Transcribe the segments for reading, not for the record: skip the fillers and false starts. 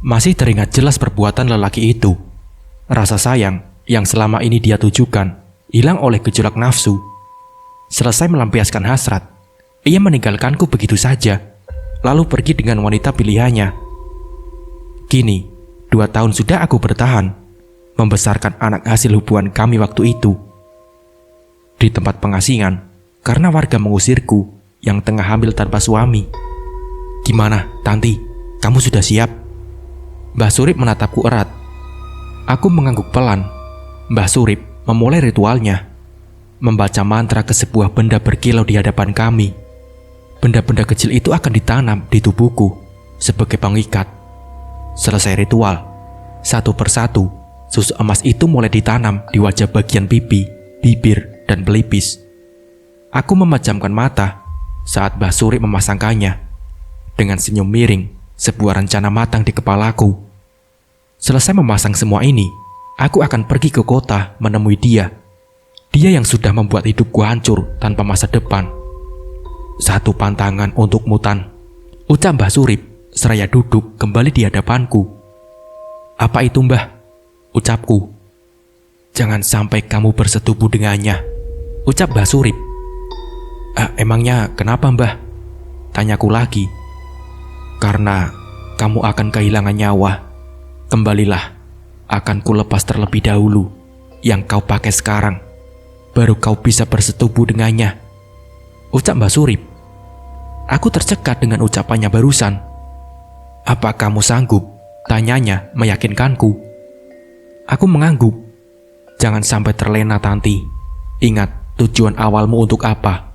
Masih teringat jelas perbuatan lelaki itu. Rasa sayang yang selama ini dia tujukan hilang oleh gejolak nafsu. Selesai melampiaskan hasrat, ia meninggalkanku begitu saja, lalu pergi dengan wanita pilihannya. Kini, 2 tahun sudah aku bertahan, membesarkan anak hasil hubungan kami waktu itu. Di tempat pengasingan, karena warga mengusirku yang tengah hamil tanpa suami. "Gimana, Tanti? Kamu sudah siap?" Mbah Surip menatapku erat. Aku mengangguk pelan. Mbah Surip memulai ritualnya, membaca mantra ke sebuah benda berkilau di hadapan kami. Benda-benda kecil itu akan ditanam di tubuhku sebagai pengikat. Selesai ritual, satu persatu susu emas itu mulai ditanam di wajah bagian pipi, bibir, dan pelipis. Aku memejamkan mata saat Mbah Surip memasangkannya. Dengan senyum miring, sebuah rencana matang di kepalaku. Selesai memasang semua ini, aku akan pergi ke kota menemui dia. Dia yang sudah membuat hidupku hancur tanpa masa depan. "Satu pantangan untukmu, Tan," ucap Mbah Surip seraya duduk kembali di hadapanku. "Apa itu, Mbah?" ucapku. "Jangan sampai kamu bersetubuh dengannya," ucap Mbah Surip. Emangnya kenapa, Mbah?" tanyaku lagi. "Karena kamu akan kehilangan nyawa. Kembalilah, akan kulepas terlebih dahulu yang kau pakai sekarang. Baru kau bisa bersetubuh dengannya," ucap Mbah Surip. Aku tercekat dengan ucapannya barusan. "Apa kamu sanggup?" tanyanya meyakinkanku. Aku mengangguk. "Jangan sampai terlena, Tanti. Ingat tujuan awalmu untuk apa?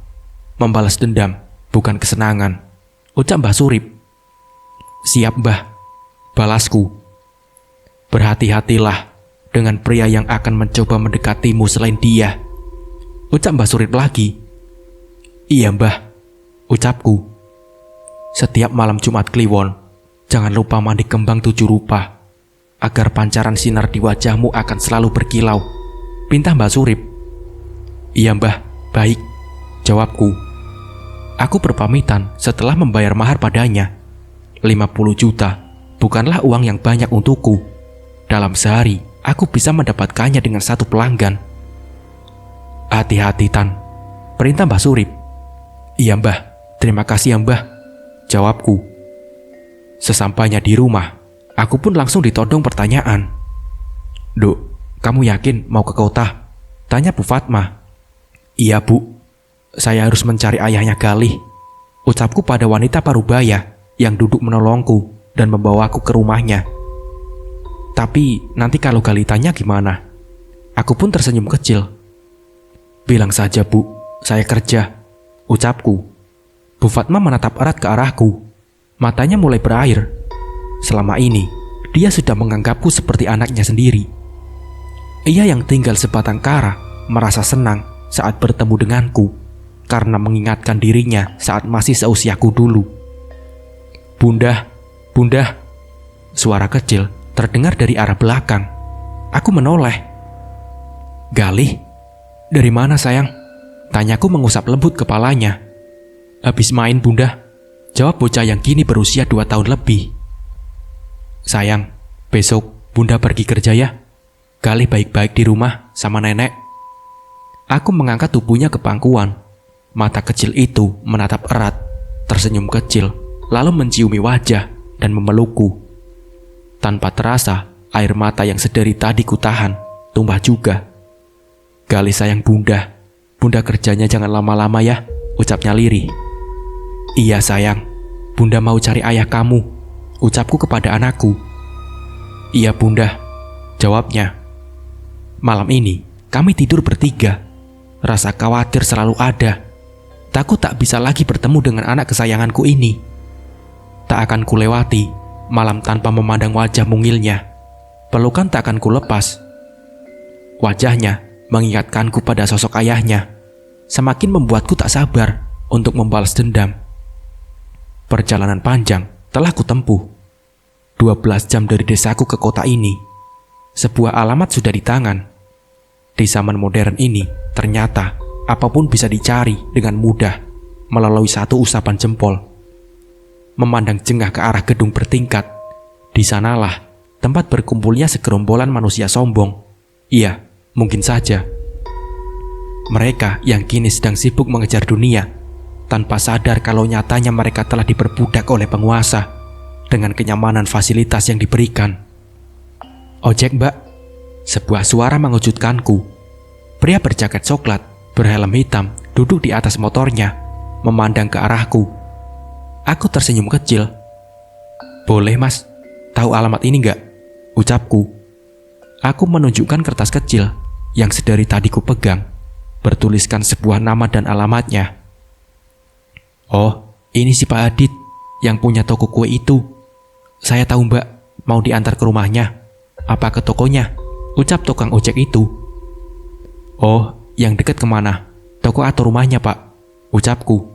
Membalas dendam, bukan kesenangan," ucap Mbah Surip. "Siap, Mbah," balasku. "Berhati-hatilah dengan pria yang akan mencoba mendekatimu selain dia," ucap Mbah Surip lagi. "Iya, Mbah," ucapku. "Setiap malam Jumat Kliwon, jangan lupa mandi kembang 7 rupa, agar pancaran sinar di wajahmu akan selalu berkilau," pinta Mbah Surip. "Iya, Mbah, baik," jawabku. Aku berpamitan setelah membayar mahar padanya. 50 juta bukanlah uang yang banyak untukku. Dalam sehari, aku bisa mendapatkannya dengan 1 pelanggan. "Hati-hati, Tan," perintah Mbah Surip. "Iya, Mbah, terima kasih ya, Mbah," jawabku. Sesampainya di rumah, aku pun langsung ditodong pertanyaan. "Duk, kamu yakin mau ke kota?" tanya Bu Fatma. "Iya, Bu. Saya harus mencari ayahnya Galih," ucapku pada wanita parubaya yang duduk menolongku dan membawaku ke rumahnya. "Tapi nanti kalau Galih tanya gimana?" Aku pun tersenyum kecil. "Bilang saja, Bu, saya kerja," ucapku. Bu Fatma menatap erat ke arahku. Matanya mulai berair. Selama ini, dia sudah menganggapku seperti anaknya sendiri. Ia yang tinggal sebatang kara merasa senang saat bertemu denganku, karena mengingatkan dirinya saat masih seusiaku dulu. "Bunda, Bunda," suara kecil terdengar dari arah belakang. Aku menoleh. "Galih, dari mana, sayang?" tanyaku mengusap lembut kepalanya. "Habis main, Bunda," jawab bocah yang kini berusia 2 tahun lebih. "Sayang, besok Bunda pergi kerja ya. Galih baik-baik di rumah sama nenek." Aku mengangkat tubuhnya ke pangkuan. Mata kecil itu menatap erat, tersenyum kecil, lalu menciumi wajah dan memelukku. Tanpa terasa, air mata yang sedari tadi kutahan tumpah juga. "Galih sayang Bunda, Bunda kerjanya jangan lama-lama ya," ucapnya lirih. "Iya sayang, Bunda mau cari ayah kamu," ucapku kepada anakku. "Iya Bunda," jawabnya. Malam ini kami tidur bertiga. Rasa khawatir selalu ada. Takut tak bisa lagi bertemu dengan anak kesayanganku ini. Tak akan kulewati malam tanpa memandang wajah mungilnya. Pelukan tak akan kulepas. Wajahnya mengingatkanku pada sosok ayahnya. Semakin membuatku tak sabar untuk membalas dendam. Perjalanan panjang telah kutempuh. 12 jam dari desaku ke kota ini. Sebuah alamat sudah di tangan. Di zaman modern ini, ternyata apapun bisa dicari dengan mudah melalui satu usapan jempol. Memandang jengah ke arah gedung bertingkat, Di sanalah tempat berkumpulnya segerombolan manusia sombong. Iya, mungkin saja. Mereka yang kini sedang sibuk mengejar dunia, tanpa sadar kalau nyatanya mereka telah diperbudak oleh penguasa dengan kenyamanan fasilitas yang diberikan. "Ojek, Mbak." Sebuah suara mengejutkanku. Pria berjaket coklat, berhelm hitam, duduk di atas motornya, memandang ke arahku. Aku tersenyum kecil. "Boleh, Mas. Tahu alamat ini nggak?" ucapku. Aku menunjukkan kertas kecil yang sedari tadi ku pegang, bertuliskan sebuah nama dan alamatnya. "Oh, ini si Pak Adit yang punya toko kue itu. Saya tahu, Mbak, mau diantar ke rumahnya. Apa ke tokonya?" ucap tukang ojek itu. "Oh, yang dekat kemana? Toko atau rumahnya, Pak?" ucapku.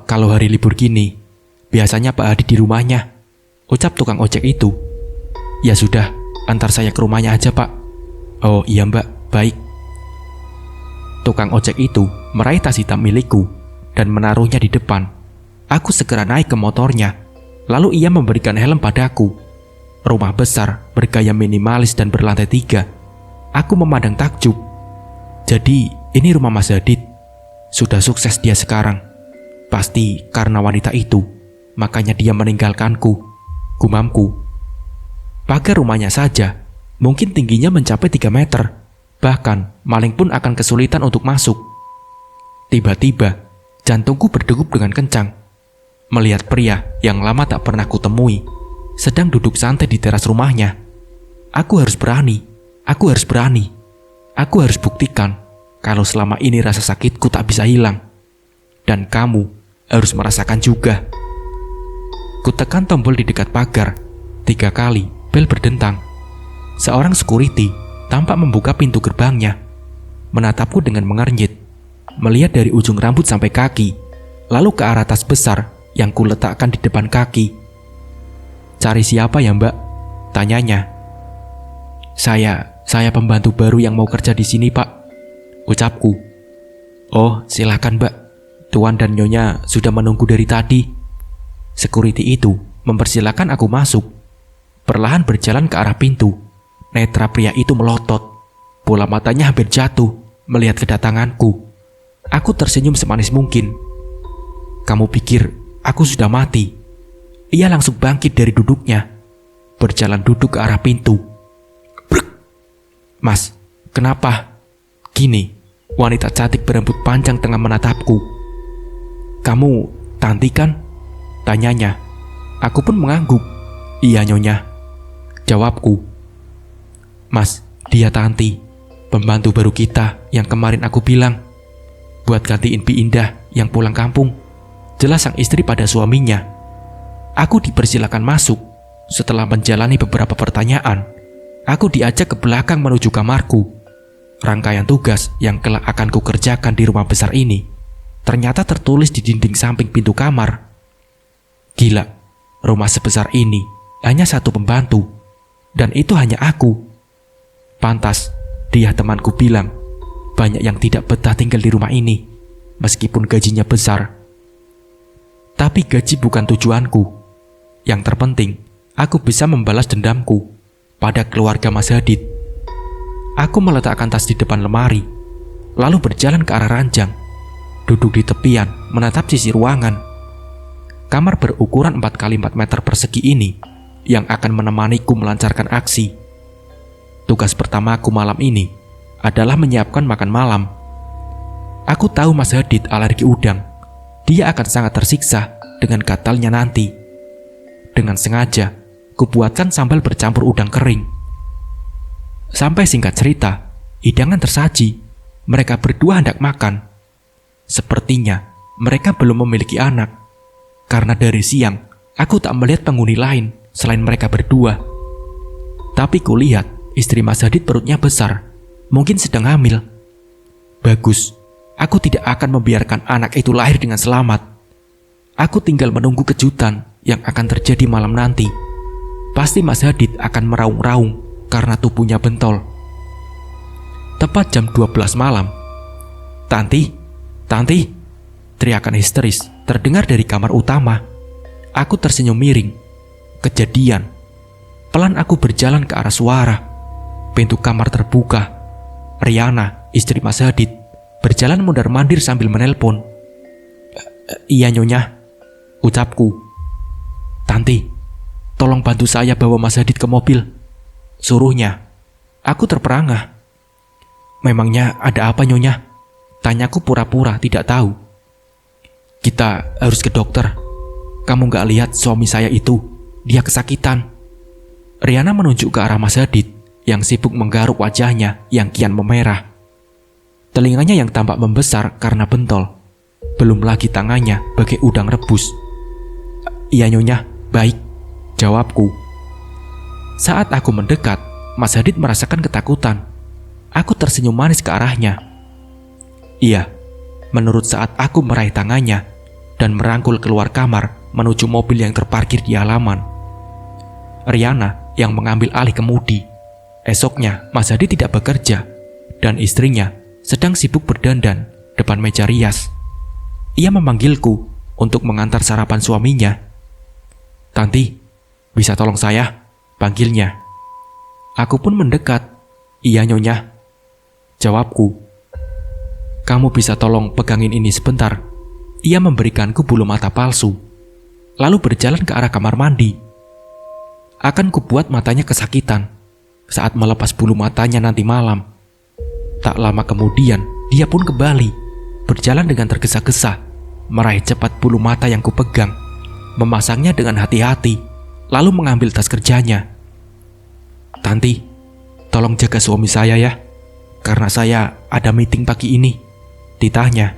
Kalau hari libur gini, biasanya Pak Adit di rumahnya," ucap tukang ojek itu. "Ya sudah, antar saya ke rumahnya aja, Pak." "Oh iya, Mbak, baik." Tukang ojek itu meraih tas hitam milikku dan menaruhnya di depan. Aku segera naik ke motornya, lalu ia memberikan helm padaku. Rumah besar, bergaya minimalis dan berlantai 3. Aku memandang takjub. Jadi, ini rumah Mas Adit. Sudah sukses dia sekarang. Pasti karena wanita itu, makanya dia meninggalkanku, gumamku. Pagar rumahnya saja, mungkin tingginya mencapai 3 meter. Bahkan, maling pun akan kesulitan untuk masuk. Tiba-tiba, jantungku berdegup dengan kencang. Melihat pria yang lama tak pernah kutemui, sedang duduk santai di teras rumahnya. Aku harus berani. Aku harus berani. Aku harus buktikan kalau selama ini rasa sakitku tak bisa hilang. Dan kamu harus merasakan juga. Kutekan tombol di dekat pagar. 3 kali bel berdentang. Seorang security tampak membuka pintu gerbangnya, menatapku dengan mengernyit, melihat dari ujung rambut sampai kaki, lalu ke arah tas besar yang kuletakkan di depan kaki. "Cari siapa ya, Mbak?" tanyanya. Saya pembantu baru yang mau kerja di sini, Pak," ucapku. "Oh, silakan, Mbak. Tuan dan Nyonya sudah menunggu dari tadi." Security itu mempersilahkan aku masuk. Perlahan berjalan ke arah pintu. Netra pria itu melotot. Bola matanya hampir jatuh melihat kedatanganku. Aku tersenyum semanis mungkin. "Kamu pikir aku sudah mati?" Ia langsung bangkit dari duduknya, berjalan duduk ke arah pintu. "Brek! Mas, kenapa?" Kini, wanita cantik berambut panjang tengah menatapku. "Kamu Tanti kan?" tanyanya. Aku pun mengangguk. "Iya, Nyonya," jawabku. "Mas, dia Tanti, pembantu baru kita yang kemarin aku bilang buat gantiin Pi Indah yang pulang kampung," jelas sang istri pada suaminya. Aku dipersilakan masuk. Setelah menjalani beberapa pertanyaan, aku diajak ke belakang menuju kamarku. Rangkaian tugas yang kelak akan kukerjakan di rumah besar ini ternyata tertulis di dinding samping pintu kamar. Gila, rumah sebesar ini hanya satu pembantu, dan itu hanya aku. Pantas dia temanku bilang banyak yang tidak betah tinggal di rumah ini, meskipun gajinya besar. Tapi gaji bukan tujuanku. Yang terpenting, aku bisa membalas dendamku pada keluarga Mas Hadid. Aku meletakkan tas di depan lemari, lalu berjalan ke arah ranjang. Duduk di tepian, menatap sisi ruangan. Kamar berukuran 4 kali 4 meter persegi ini yang akan menemaniku melancarkan aksi. Tugas pertamaku malam ini adalah menyiapkan makan malam. Aku tahu Mas Hadid alergi udang. Dia akan sangat tersiksa dengan gatalnya nanti. Dengan sengaja, kubuatkan sambal bercampur udang kering. Sampai singkat cerita, hidangan tersaji. Mereka berdua hendak makan. Sepertinya mereka belum memiliki anak. Karena dari siang, aku tak melihat penghuni lain selain mereka berdua. Tapi kulihat istri Mas Hadid perutnya besar, mungkin sedang hamil. Bagus, aku tidak akan membiarkan anak itu lahir dengan selamat. Aku tinggal menunggu kejutan yang akan terjadi malam nanti. Pasti Mas Hadid akan meraung-raung karena tubuhnya bentol. Tepat jam 12 malam. "Tanti, Tanti!" teriakan histeris terdengar dari kamar utama. Aku tersenyum miring. Kejadian. Pelan aku berjalan ke arah suara. Pintu kamar terbuka. Riana, istri Mas Hadid, berjalan mondar-mandir sambil menelpon. Iya Nyonya, ucapku. Tanti, tolong bantu saya bawa Mas Hadid ke mobil, suruhnya. Aku terperangah. Memangnya ada apa Nyonya? Tanyaku pura-pura tidak tahu. Kita harus ke dokter. Kamu gak lihat suami saya itu? Dia kesakitan. Riana menunjuk ke arah Mas Hadid yang sibuk menggaruk wajahnya yang kian memerah. Telinganya yang tampak membesar karena bentol. Belum lagi tangannya bagai udang rebus. Iya Nyonya, baik, jawabku. Saat aku mendekat, Mas Hadid merasakan ketakutan. Aku tersenyum manis ke arahnya. Iya, menurut saat aku meraih tangannya dan merangkul keluar kamar menuju mobil yang terparkir di halaman. Riana yang mengambil alih kemudi. Esoknya Mas Hadid tidak bekerja dan istrinya sedang sibuk berdandan depan meja rias. Ia memanggilku untuk mengantar sarapan suaminya. Tanti, bisa tolong saya? Panggilnya. Aku pun mendekat. Iya Nyonya, jawabku. Kamu bisa tolong pegangin ini sebentar? Ia memberikanku bulu mata palsu, lalu berjalan ke arah kamar mandi. Akan kubuat matanya kesakitan saat melepas bulu matanya nanti malam. Tak lama kemudian, dia pun kembali, berjalan dengan tergesa-gesa, meraih cepat bulu mata yang kupegang, memasangnya dengan hati-hati, lalu mengambil tas kerjanya. Tanti, tolong jaga suami saya ya, karena saya ada meeting pagi ini, ditanya.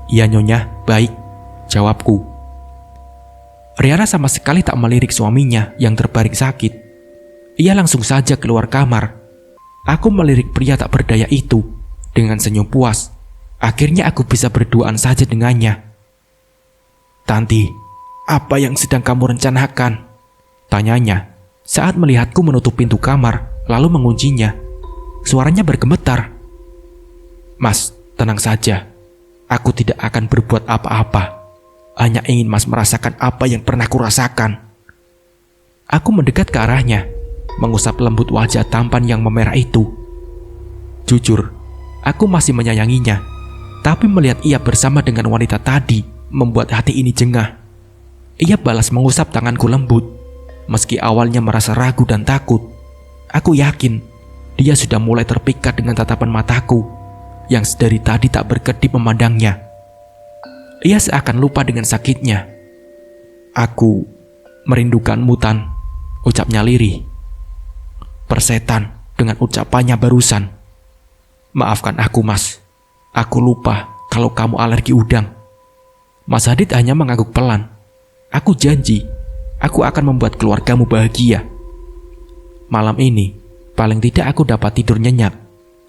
Iya Nyonya, baik, jawabku. Riana sama sekali tak melirik suaminya yang terbaring sakit. Ia langsung saja keluar kamar. Aku melirik pria tak berdaya itu dengan senyum puas. Akhirnya aku bisa berduaan saja dengannya. Tanti, apa yang sedang kamu rencanakan? Tanyanya saat melihatku menutup pintu kamar lalu menguncinya. Suaranya bergemetar. Mas, tenang saja. Aku tidak akan berbuat apa-apa. Hanya ingin Mas merasakan apa yang pernah kurasakan. Aku mendekat ke arahnya, mengusap lembut wajah tampan yang memerah itu. Jujur, aku masih menyayanginya. Tapi melihat ia bersama dengan wanita tadi membuat hati ini jengah. Ia balas mengusap tanganku lembut. Meski awalnya merasa ragu dan takut, aku yakin dia sudah mulai terpikat dengan tatapan mataku yang sedari tadi tak berkedip memandangnya. Ia seakan lupa dengan sakitnya. Aku merindukanmu, Tan, ucapnya lirih. Persetan dengan ucapannya barusan. Maafkan aku, Mas. Aku lupa kalau kamu alergi udang. Mas Hadid hanya mengangguk pelan. Aku janji, aku akan membuat keluargamu bahagia. Malam ini, paling tidak aku dapat tidur nyenyak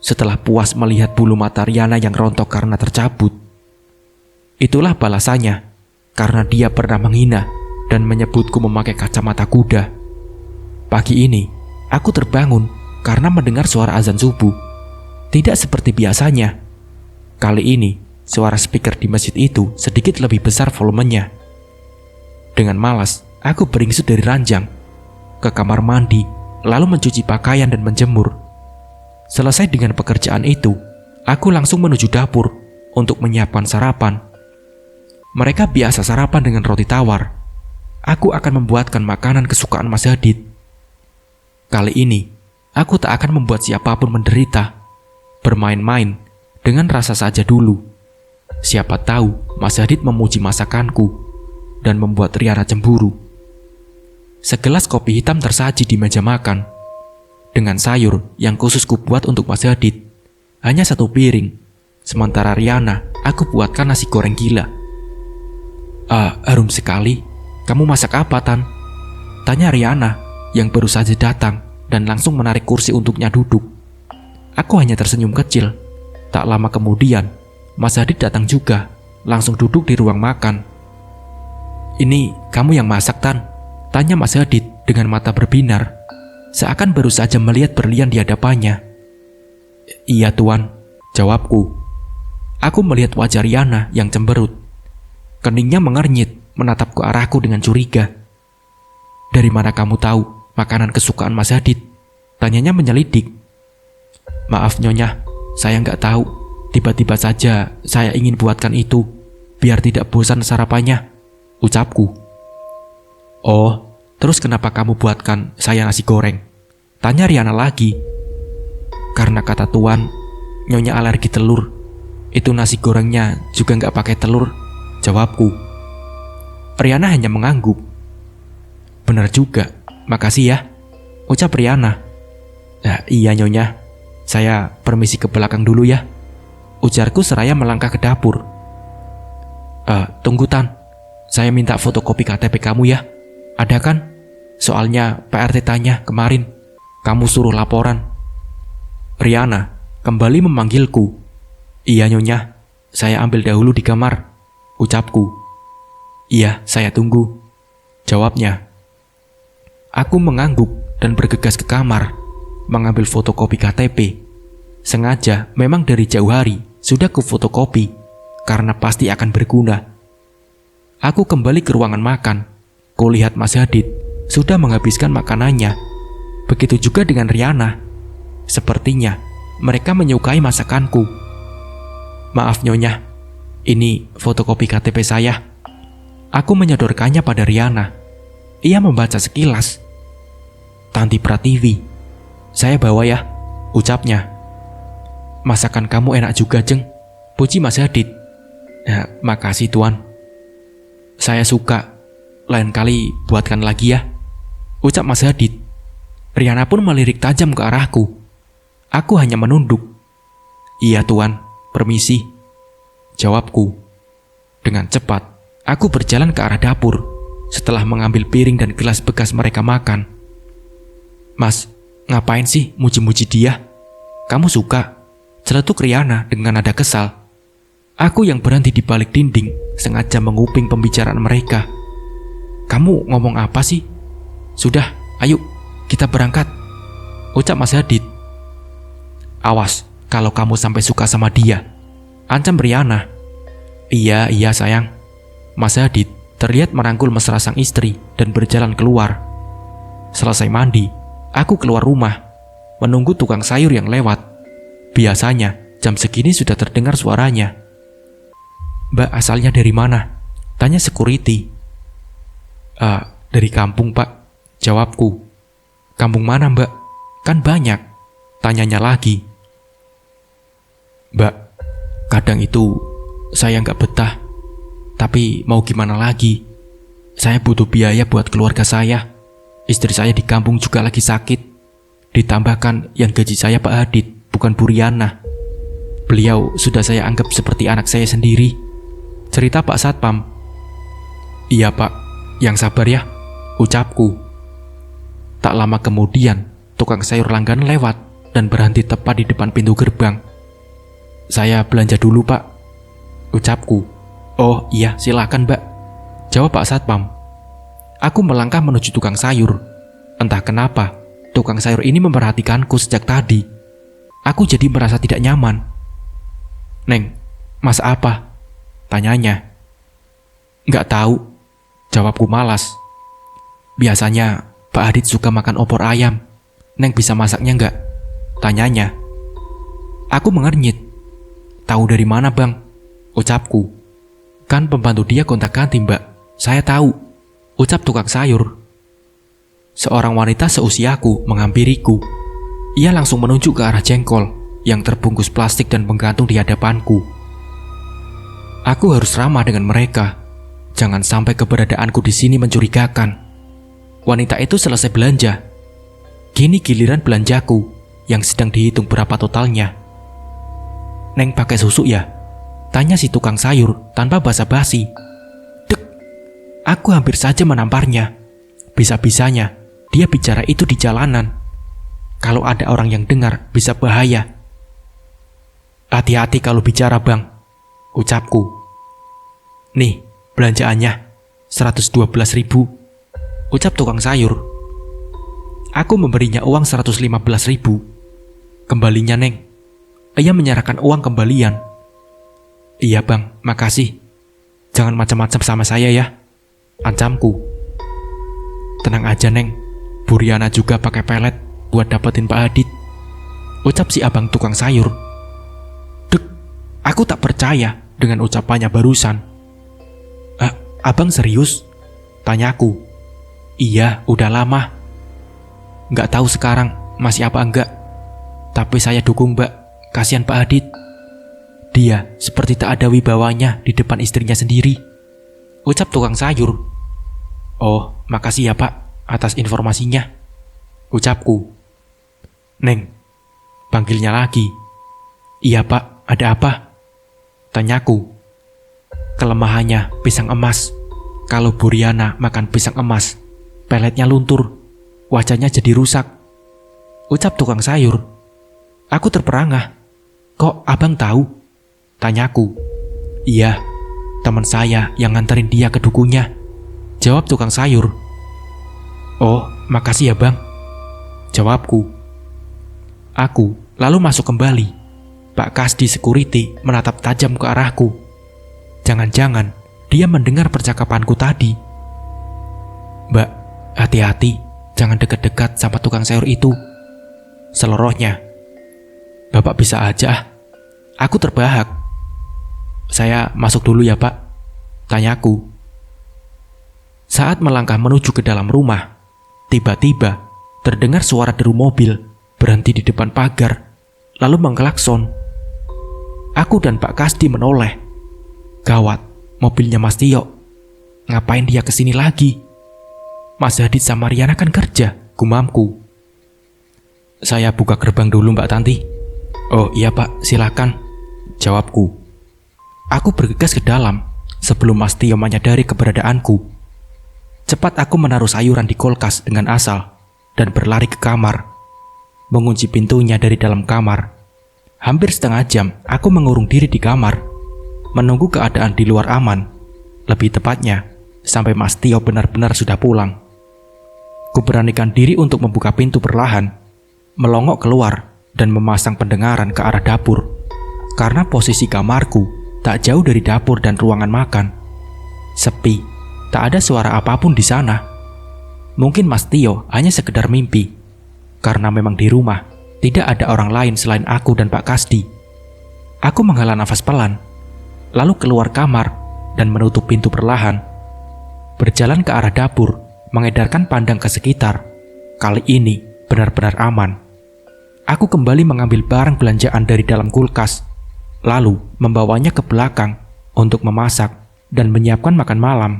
setelah puas melihat bulu mata Riana yang rontok karena tercabut. Itulah balasannya, karena dia pernah menghina dan menyebutku memakai kacamata kuda. Pagi ini, aku terbangun karena mendengar suara azan subuh. Tidak seperti biasanya. Kali ini, suara speaker di masjid itu sedikit lebih besar volumenya. Dengan malas, aku beringsut dari ranjang ke kamar mandi, lalu mencuci pakaian dan menjemur. Selesai dengan pekerjaan itu, aku langsung menuju dapur untuk menyiapkan sarapan. Mereka biasa sarapan dengan roti tawar. Aku akan membuatkan makanan kesukaan Mas Hadid. Kali ini, aku tak akan membuat siapapun menderita. Bermain-main dengan rasa saja dulu. Siapa tahu Mas Hadid memuji masakanku dan membuat Riana cemburu. Segelas kopi hitam tersaji di meja makan dengan sayur yang khusus kubuat untuk Mas Hadid. Hanya satu piring. Sementara Riana, aku buatkan nasi goreng gila. Harum sekali. Kamu masak apa, Tan? Tanya Riana yang baru saja datang dan langsung menarik kursi untuknya duduk. Aku hanya tersenyum kecil. Tak lama kemudian, Mas Hadid datang juga, langsung duduk di ruang makan. Ini kamu yang masak, Tan? Tanya Mas Hadid dengan mata berbinar, seakan baru saja melihat berlian di hadapannya. Iya, Tuan, jawabku. Aku melihat wajah Riana yang cemberut. Keningnya mengernyit, menatap ke arahku dengan curiga. Dari mana kamu tahu makanan kesukaan Mas Hadid? Tanyanya menyelidik. Maaf Nyonya, saya nggak tahu. Tiba-tiba saja saya ingin buatkan itu, biar tidak bosan sarapannya, ucapku. Oh, terus kenapa kamu buatkan saya nasi goreng? Tanya Riana lagi. Karena kata Tuan, Nyonya alergi telur. Itu nasi gorengnya juga nggak pakai telur, jawabku. Riana hanya mengangguk. Benar juga, makasih ya, ucap Riana. Iya Nyonya, saya permisi ke belakang dulu ya, ujarku seraya melangkah ke dapur. Tunggu Tan, saya minta fotokopi KTP kamu ya, ada kan? Soalnya PRT tanya kemarin, kamu suruh laporan. Riana kembali memanggilku. Iya Nyonya, saya ambil dahulu di kamar, ucapku. Iya, saya tunggu, jawabnya. Aku mengangguk dan bergegas ke kamar, mengambil fotokopi KTP. Sengaja memang dari jauh hari sudah ku fotokopi, karena pasti akan berguna. Aku kembali ke ruangan makan. Kulihat Mas Hadid sudah menghabiskan makanannya. Begitu juga dengan Riana. Sepertinya mereka menyukai masakanku. Maaf Nyonya, ini fotokopi KTP saya. Aku menyodorkannya pada Riana. Ia membaca sekilas. Tanti Prativi, saya bawa ya, ucapnya. Masakan kamu enak juga Jeng, puji Mas Hadid. Makasih Tuan. Saya suka, lain kali buatkan lagi ya, ucap Mas Hadid. Riana pun melirik tajam ke arahku. Aku hanya menunduk. Iya Tuan, permisi, jawabku. Dengan cepat, aku berjalan ke arah dapur. Setelah mengambil piring dan gelas bekas mereka makan. Mas, ngapain sih muji-muji dia? Kamu suka? Celetuk Riana dengan nada kesal. Aku yang berhenti di balik dinding sengaja menguping pembicaraan mereka. Kamu ngomong apa sih? Sudah, ayo kita berangkat, ucap Mas Hadid. Awas kalau kamu sampai suka sama dia, ancam Riana. Iya sayang. Mas Hadid terlihat merangkul mesra sang istri dan berjalan keluar. Selesai mandi, aku keluar rumah, menunggu tukang sayur yang lewat. Biasanya jam segini sudah terdengar suaranya. Mbak asalnya dari mana? Tanya security. Dari kampung Pak, jawabku. Kampung mana Mbak? Kan banyak, tanyanya lagi. Mbak, kadang itu saya nggak betah. Tapi mau gimana lagi? Saya butuh biaya buat keluarga saya. Istri saya di kampung juga lagi sakit. Ditambahkan yang gaji saya Pak Hadid, bukan Bu Riana. Beliau sudah saya anggap seperti anak saya sendiri, cerita Pak Satpam. Iya Pak, yang sabar ya, ucapku. Tak lama kemudian, tukang sayur langganan lewat dan berhenti tepat di depan pintu gerbang. Saya belanja dulu Pak, ucapku. Oh iya, silakan Mbak, jawab Pak Satpam. Aku melangkah menuju tukang sayur. Entah kenapa, tukang sayur ini memperhatikanku sejak tadi. Aku jadi merasa tidak nyaman. Neng, mas apa? Tanyanya. Nggak tahu, jawabku malas. Biasanya Pak Hadid suka makan opor ayam. Neng bisa masaknya nggak? Tanyanya. Aku mengernyit. Tahu dari mana bang? Ucapku. Kan pembantu dia gonta-ganti Mbak. Saya tahu, ucap tukang sayur. Seorang wanita seusiaku menghampiriku. Ia langsung menunjuk ke arah jengkol yang terbungkus plastik dan menggantung di hadapanku. Aku harus ramah dengan mereka. Jangan sampai keberadaanku di sini mencurigakan. Wanita itu selesai belanja. Kini giliran belanjaku yang sedang dihitung berapa totalnya. Neng pakai susu ya? Tanya si tukang sayur tanpa basa-basi. Dek, aku hampir saja menamparnya. Bisa-bisanya dia bicara itu di jalanan. Kalau ada orang yang dengar bisa bahaya. Hati-hati kalau bicara bang, ucapku. Nih belanjaannya 112.000, ucap tukang sayur. Aku memberinya uang 115.000. Kembalinya Neng. Ia menyerahkan uang kembalian. Iya bang, makasih. Jangan macam-macam sama saya ya, ancamku. Tenang aja, Neng. Bu Riana juga pakai pelet buat dapetin Pak Adit, ucap si abang tukang sayur. Dek, aku tak percaya dengan ucapannya barusan. Abang serius? Tanyaku. Iya, udah lama. Nggak tahu sekarang masih apa enggak. Tapi saya dukung, Mbak. Kasihan Pak Adit. Dia seperti tak ada wibawanya di depan istrinya sendiri, ucap tukang sayur. Oh, makasih ya Pak atas informasinya, ucapku. Neng, panggilnya lagi. Iya Pak, ada apa? Tanyaku. Kelemahannya pisang emas. Kalau Bu Riana makan pisang emas, peletnya luntur, wajahnya jadi rusak, ucap tukang sayur. Aku terperangah. Kok abang tahu? Tanyaku. Iya, teman saya yang nganterin dia ke dukunya, jawab tukang sayur. Oh, makasih ya bang, jawabku. Aku lalu masuk kembali. Pak Kasdi security menatap tajam ke arahku. Jangan-jangan dia mendengar percakapanku tadi. Mbak, hati-hati, jangan dekat-dekat sama tukang sayur itu, selorohnya. Bapak bisa aja. Aku terbahak. Saya masuk dulu ya Pak, tanyaku. Saat melangkah menuju ke dalam rumah, tiba-tiba terdengar suara deru mobil berhenti di depan pagar, lalu mengklakson. Aku dan Pak Kasdi menoleh. Gawat, mobilnya Mas Tio. Ngapain dia kesini lagi? Mas Adit sama Riana kan kerja, gumamku. Saya buka gerbang dulu Mbak Tanti. Oh iya Pak, silakan, jawabku. Aku bergegas ke dalam sebelum Mas Tio menyadari keberadaanku. Cepat aku menaruh sayuran di kulkas dengan asal dan berlari ke kamar, mengunci pintunya dari dalam kamar. Hampir setengah jam aku mengurung diri di kamar, menunggu keadaan di luar aman. Lebih tepatnya, sampai Mas Tio benar-benar sudah pulang. Kuberanikan diri untuk membuka pintu perlahan, melongok keluar dan memasang pendengaran ke arah dapur. Karena posisi kamarku tak jauh dari dapur dan ruangan makan. Sepi, tak ada suara apapun di sana. Mungkin Mas Tio hanya sekedar mimpi, karena memang di rumah tidak ada orang lain selain aku dan Pak Kasdi. Aku menghela nafas pelan, lalu keluar kamar dan menutup pintu perlahan. Berjalan ke arah dapur, mengedarkan pandang ke sekitar. Kali ini benar-benar aman. Aku kembali mengambil barang belanjaan dari dalam kulkas, lalu membawanya ke belakang untuk memasak dan menyiapkan makan malam.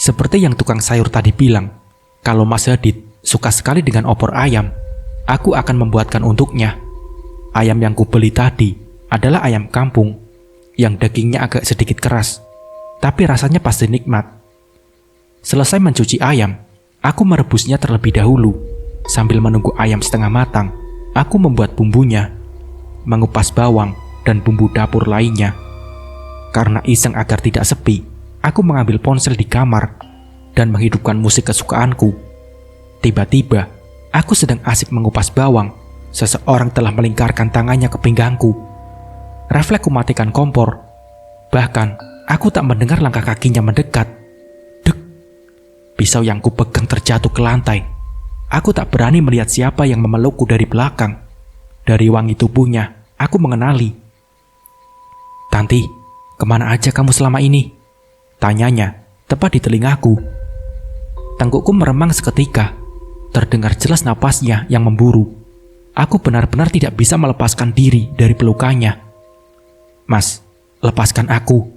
Seperti yang tukang sayur tadi bilang, kalau Mas Adit suka sekali dengan opor ayam, aku akan membuatkan untuknya. Ayam yang kubeli tadi adalah ayam kampung, yang dagingnya agak sedikit keras, tapi rasanya pasti nikmat. Selesai mencuci ayam, aku merebusnya terlebih dahulu. Sambil menunggu ayam setengah matang, aku membuat bumbunya, mengupas bawang dan bumbu dapur lainnya. Karena iseng agar tidak sepi, aku mengambil ponsel di kamar dan menghidupkan musik kesukaanku. Tiba-tiba, aku sedang asik mengupas bawang, seseorang telah melingkarkan tangannya ke pinggangku. Refleks kumatikan kompor. Bahkan, aku tak mendengar langkah kakinya mendekat. Dek! Pisau yang kupegang terjatuh ke lantai. Aku tak berani melihat siapa yang memelukku dari belakang. Dari wangi tubuhnya, aku mengenali. Tanti, kemana aja kamu selama ini? Tanyanya, tepat di telingaku. Tengkukku meremang seketika. Terdengar jelas napasnya yang memburu. Aku benar-benar tidak bisa melepaskan diri dari pelukannya. Mas, lepaskan aku,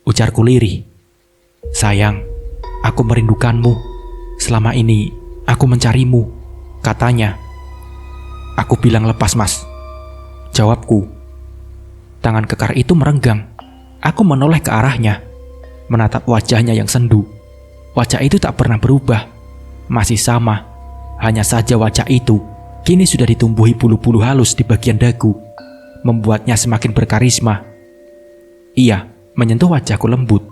ujarku lirih. Sayang, aku merindukanmu. Selama ini, aku mencarimu, katanya. Aku bilang lepas mas, jawabku. Tangan kekar itu merenggang. Aku menoleh ke arahnya, menatap wajahnya yang sendu. Wajah itu tak pernah berubah, masih sama. Hanya saja wajah itu kini sudah ditumbuhi bulu-bulu halus di bagian dagu, membuatnya semakin berkarisma. Ia menyentuh wajahku lembut.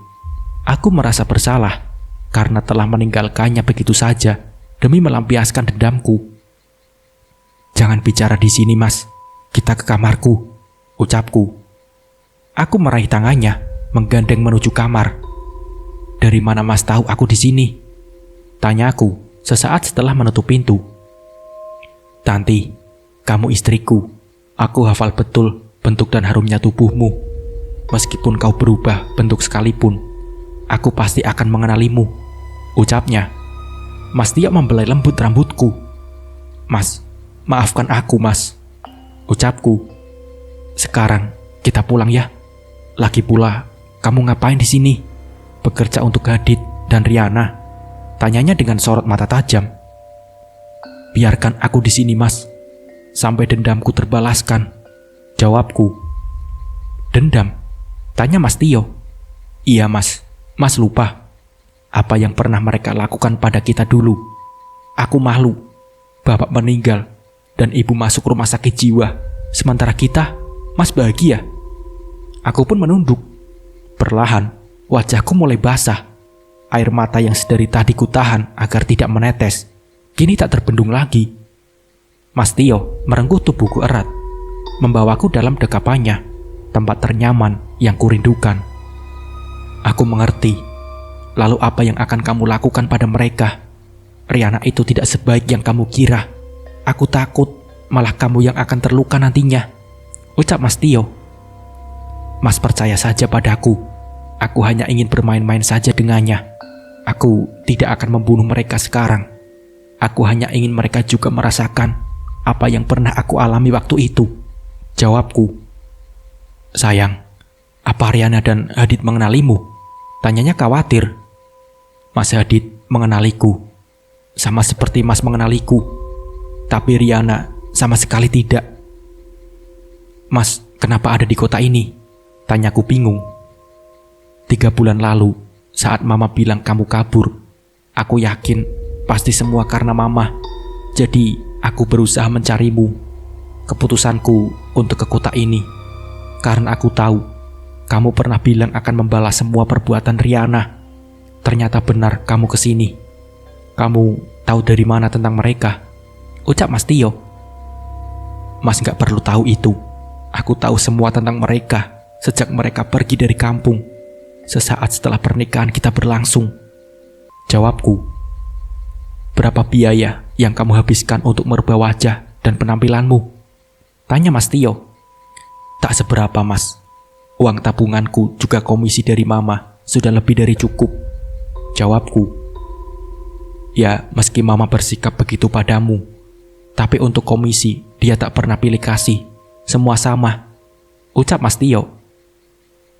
Aku merasa bersalah karena telah meninggalkannya begitu saja demi melampiaskan dendamku. Jangan bicara di sini mas, kita ke kamarku, ucapku. Aku meraih tangannya, menggandeng menuju kamar. Dari mana mas tahu aku di sini? Tanyaku sesaat setelah menutup pintu. Tanti, kamu istriku. Aku hafal betul bentuk dan harumnya tubuhmu. Meskipun kau berubah bentuk sekalipun, aku pasti akan mengenalimu, ucapnya. Mas Tio membelai lembut rambutku. Mas, maafkan aku, Mas, ucapku. Sekarang kita pulang ya. Lagi pula, kamu ngapain di sini? Bekerja untuk Hadid dan Riana? Tanyanya dengan sorot mata tajam. Biarkan aku di sini, Mas, sampai dendamku terbalaskan, jawabku. Dendam? Tanya Mas Tio. Iya, Mas. Mas lupa apa yang pernah mereka lakukan pada kita dulu. Aku malu. Bapak meninggal dan ibu masuk rumah sakit jiwa. Sementara kita, Mas bahagia. Aku pun menunduk. Perlahan, wajahku mulai basah. Air mata yang sedari tadi kutahan agar tidak menetes, kini tak terbendung lagi. Mas Tio merengkuh tubuhku erat, membawaku dalam dekapannya, tempat ternyaman yang kurindukan. Aku mengerti. Lalu apa yang akan kamu lakukan pada mereka? Riana itu tidak sebaik yang kamu kira. Aku takut malah kamu yang akan terluka nantinya, ucap Mas Tio. Mas percaya saja padaku. Aku hanya ingin bermain-main saja dengannya. Aku tidak akan membunuh mereka sekarang. Aku hanya ingin mereka juga merasakan apa yang pernah aku alami waktu itu, jawabku. Sayang, apa Riana dan Hadid mengenalimu? Tanyanya khawatir. Mas Hadid mengenaliku, sama seperti Mas mengenaliku. Tapi Riana sama sekali tidak. Mas, kenapa ada di kota ini? Tanyaku bingung. 3 bulan lalu, saat Mama bilang kamu kabur, aku yakin pasti semua karena Mama. Jadi aku berusaha mencarimu. Keputusanku untuk ke kota ini karena aku tahu kamu pernah bilang akan membalas semua perbuatan Riana. Ternyata benar kamu kesini. Kamu tahu dari mana tentang mereka? Ucap Mas Tio. Mas gak perlu tahu itu. Aku tahu semua tentang mereka sejak mereka pergi dari kampung, sesaat setelah pernikahan kita berlangsung, jawabku. Berapa biaya yang kamu habiskan untuk merubah wajah dan penampilanmu? Tanya Mas Tio. Tak seberapa, Mas. Uang tabunganku juga komisi dari Mama sudah lebih dari cukup, jawabku. Ya, meski Mama bersikap begitu padamu, tapi untuk komisi dia tak pernah pilih kasih. Semua sama, ucap Mas Tio.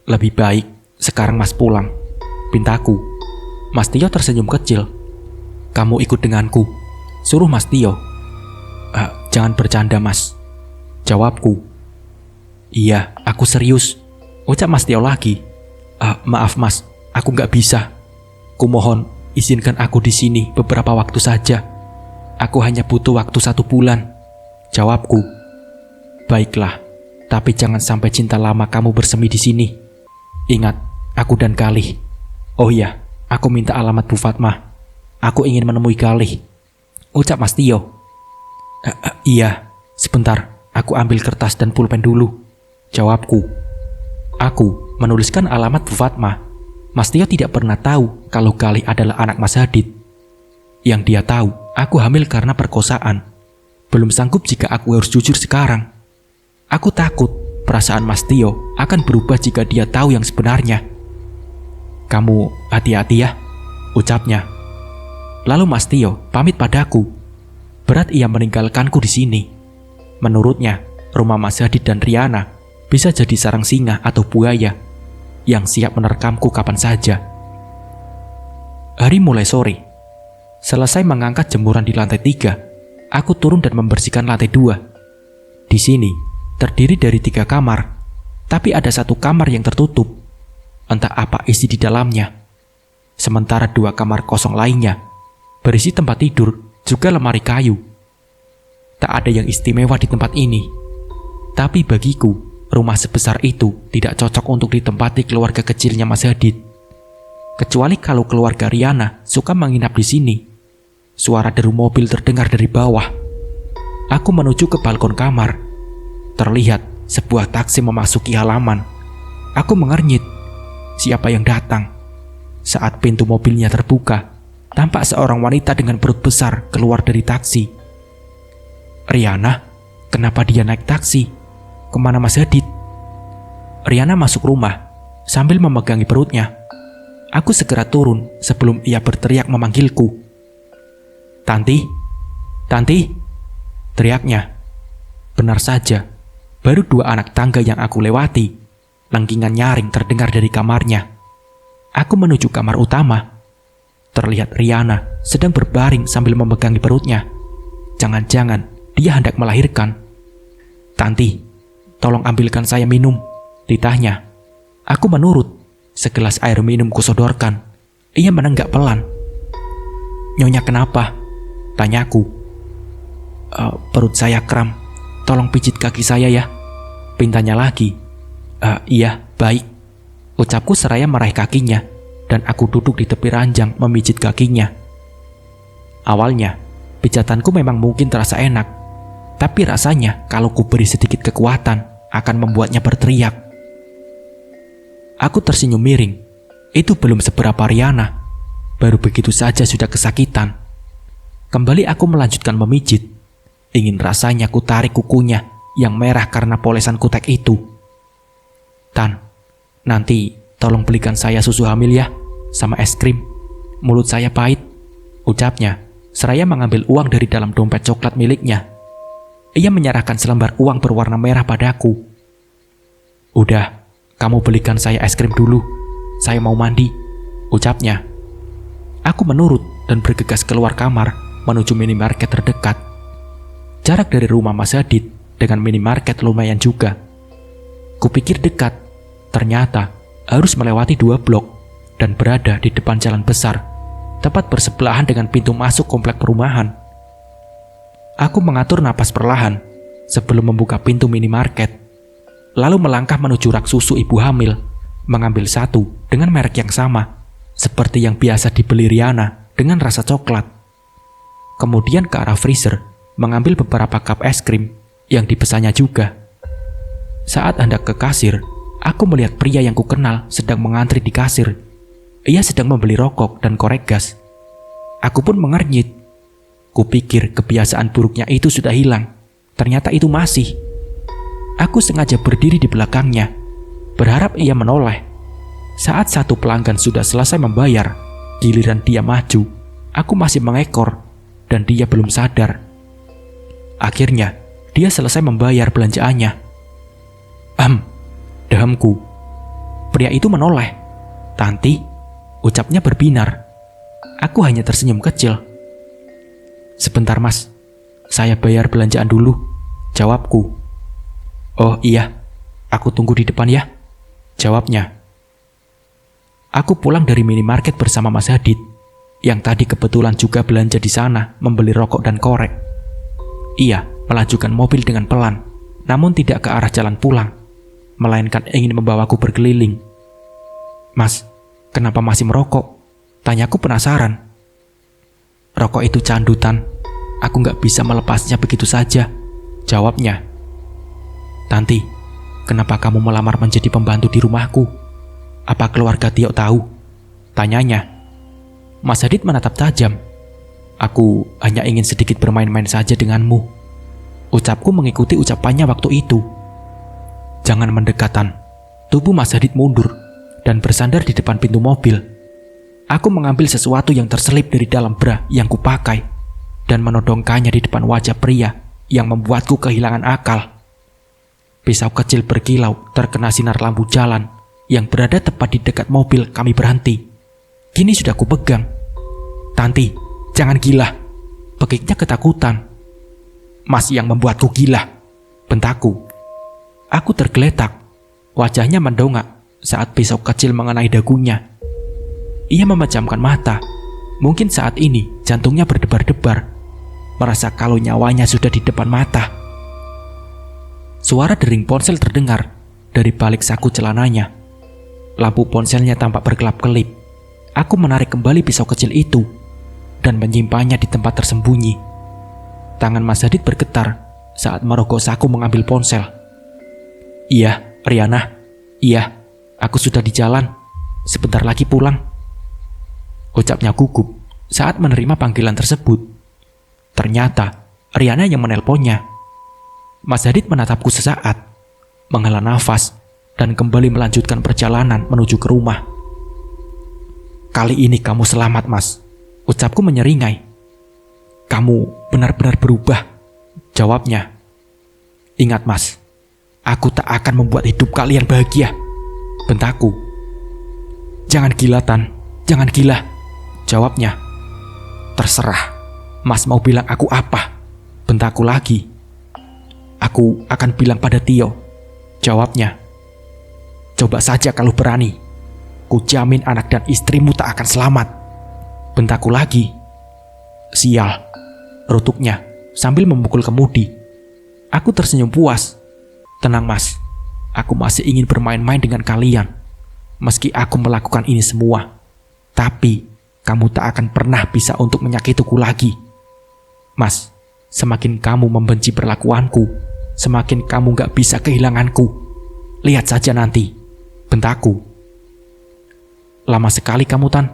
Lebih baik sekarang Mas pulang, pintaku. Mas Tio tersenyum kecil. Kamu ikut denganku, suruh Mas Tio. Jangan bercanda, Mas, jawabku. Iya, aku serius, ucap Mas Tio lagi. Maaf Mas, aku gak bisa. Kumohon izinkan aku di sini beberapa waktu saja. Aku hanya butuh waktu 1 bulan, jawabku. Baiklah, tapi jangan sampai cinta lama kamu bersemi di sini. Ingat, aku dan Galih. Oh iya, aku minta alamat Bu Fatmah. Aku ingin menemui Galih, ucap Mas Tio. Iya, sebentar, aku ambil kertas dan pulpen dulu, jawabku. Aku menuliskan alamat Bu Fatmah. Mas Tio tidak pernah tahu kalau Galih adalah anak Mas Hadid. Yang dia tahu, aku hamil karena perkosaan. Belum sanggup jika aku harus jujur sekarang. Aku takut perasaan Mas Tio akan berubah jika dia tahu yang sebenarnya. Kamu hati-hati ya, ucapnya. Lalu Mas Tio pamit padaku. Berat ia meninggalkanku di sini. Menurutnya, rumah Mas Hadid dan Riana bisa jadi sarang singa atau buaya yang siap menerkamku kapan saja. Hari mulai sore. Selesai mengangkat jemuran di lantai 3, aku turun dan membersihkan lantai 2. Di sini terdiri dari 3 kamar, tapi ada 1 kamar yang tertutup. Entah apa isi di dalamnya. Sementara 2 kamar kosong lainnya berisi tempat tidur, juga lemari kayu. Tak ada yang istimewa di tempat ini. Tapi bagiku, rumah sebesar itu tidak cocok untuk ditempati keluarga kecilnya Mas Hadid. Kecuali kalau keluarga Riana suka menginap di sini. Suara deru mobil terdengar dari bawah. Aku menuju ke balkon kamar. Terlihat sebuah taksi memasuki halaman. Aku mengernyit. Siapa yang datang? Saat pintu mobilnya terbuka, tampak seorang wanita dengan perut besar keluar dari taksi. "Riana, kenapa dia naik taksi? Kemana Mas Hadid?" Riana masuk rumah sambil memegangi perutnya. Aku segera turun sebelum ia berteriak memanggilku. "Tanti, Tanti!" teriaknya. Benar saja, baru 2 anak tangga yang aku lewati. Lengkingan nyaring terdengar dari kamarnya. Aku menuju kamar utama. Terlihat Riana sedang berbaring sambil memegangi perutnya. Jangan-jangan dia hendak melahirkan. "Tanti, tolong ambilkan saya minum," titahnya. Aku menurut. Segelas air minum kusodorkan. Ia menenggak pelan. "Nyonya kenapa?" tanyaku. Perut saya kram. Tolong pijit kaki saya ya," pintanya lagi. Iya, baik," ucapku seraya meraih kakinya, dan aku duduk di tepi ranjang memijit kakinya. Awalnya, pijatanku memang mungkin terasa enak, tapi rasanya kalau ku beri sedikit kekuatan akan membuatnya berteriak. Aku tersenyum miring. Itu belum seberapa Riana. Baru begitu saja sudah kesakitan. Kembali aku melanjutkan memijit. Ingin rasanya ku tarik kukunya yang merah karena polesan kutek itu. "Tan, nanti tolong belikan saya susu hamil ya, sama es krim. Mulut saya pahit," ucapnya, seraya mengambil uang dari dalam dompet coklat miliknya. Ia menyerahkan selembar uang berwarna merah padaku. "Udah, kamu belikan saya es krim dulu. Saya mau mandi," ucapnya. Aku menurut dan bergegas keluar kamar menuju minimarket terdekat. Jarak dari rumah Mas Hadid dengan minimarket lumayan juga. Kupikir dekat, ternyata harus melewati 2 blok dan berada di depan jalan besar, tepat bersebelahan dengan pintu masuk komplek perumahan. Aku mengatur napas perlahan sebelum membuka pintu minimarket, lalu melangkah menuju rak susu ibu hamil, mengambil satu dengan merek yang sama, seperti yang biasa dibeli Riana dengan rasa coklat. Kemudian ke arah freezer, mengambil beberapa cup es krim yang dipesannya juga. Saat hendak ke kasir, aku melihat pria yang kukenal sedang mengantri di kasir. Ia sedang membeli rokok dan korek gas. Aku pun mengernyit. Kupikir kebiasaan buruknya itu sudah hilang. Ternyata itu masih. Aku sengaja berdiri di belakangnya, berharap ia menoleh. Saat satu pelanggan sudah selesai membayar, giliran dia maju, aku masih mengekor, dan dia belum sadar. Akhirnya, dia selesai membayar belanjaannya. Dahamku. Pria itu menoleh. "Tanti," ucapnya berbinar. Aku hanya tersenyum kecil. "Sebentar Mas, saya bayar belanjaan dulu," jawabku. "Oh iya, aku tunggu di depan ya," jawabnya. Aku pulang dari minimarket bersama Mas Hadid, yang tadi kebetulan juga belanja di sana membeli rokok dan korek. Ia melajukan mobil dengan pelan, namun tidak ke arah jalan pulang, melainkan ingin membawaku berkeliling. "Mas, kenapa masih merokok?" tanyaku penasaran. "Rokok itu candutan, aku nggak bisa melepasnya begitu saja," jawabnya. "Tanti, kenapa kamu melamar menjadi pembantu di rumahku? Apa keluarga Tio tahu?" tanyanya. Mas Hadid menatap tajam. "Aku hanya ingin sedikit bermain-main saja denganmu," ucapku mengikuti ucapannya waktu itu. "Jangan mendekatan." Tubuh Mas Hadid mundur dan bersandar di depan pintu mobil. Aku mengambil sesuatu yang terselip dari dalam bra yang kupakai dan menodongkannya di depan wajah pria yang membuatku kehilangan akal. Pisau kecil berkilau terkena sinar lampu jalan yang berada tepat di dekat mobil kami berhenti. Kini sudah kupegang. "Tanti, jangan gila," pekiknya ketakutan. "Mas yang membuatku gila," bentakku. Aku tergeletak. Wajahnya mendongak saat pisau kecil mengenai dagunya. Ia memejamkan mata. Mungkin saat ini jantungnya berdebar-debar, merasa kalau nyawanya sudah di depan mata. Suara dering ponsel terdengar dari balik saku celananya. Lampu ponselnya tampak berkelap-kelip. Aku menarik kembali pisau kecil itu dan menyimpannya di tempat tersembunyi. Tangan Mas Hadid bergetar saat merogoh saku mengambil ponsel. "Iya, Riana. Iya, aku sudah di jalan. Sebentar lagi pulang," ucapnya gugup saat menerima panggilan tersebut. Ternyata Riana yang menelponnya. Mas Hadid menatapku sesaat, menghela nafas, dan kembali melanjutkan perjalanan menuju ke rumah. "Kali ini kamu selamat, Mas," ucapku menyeringai. "Kamu benar-benar berubah," jawabnya. "Ingat, Mas, aku tak akan membuat hidup kalian bahagia," bentakku. "Jangan gila, Tan, jangan gila," jawabnya. "Terserah, Mas mau bilang aku apa?" bentakku lagi. "Aku akan bilang pada Tio," jawabnya. "Coba saja kalau berani. Ku jamin anak dan istrimu tak akan selamat," bentakku lagi. "Sial," rutuknya sambil memukul kemudi. Aku tersenyum puas. "Tenang, Mas, aku masih ingin bermain-main dengan kalian. Meski aku melakukan ini semua, tapi kamu tak akan pernah bisa untuk menyakitiku lagi. Mas, semakin kamu membenci perlakuanku, semakin kamu gak bisa kehilanganku. Lihat saja nanti," bentakku. "Lama sekali kamu, Tan?"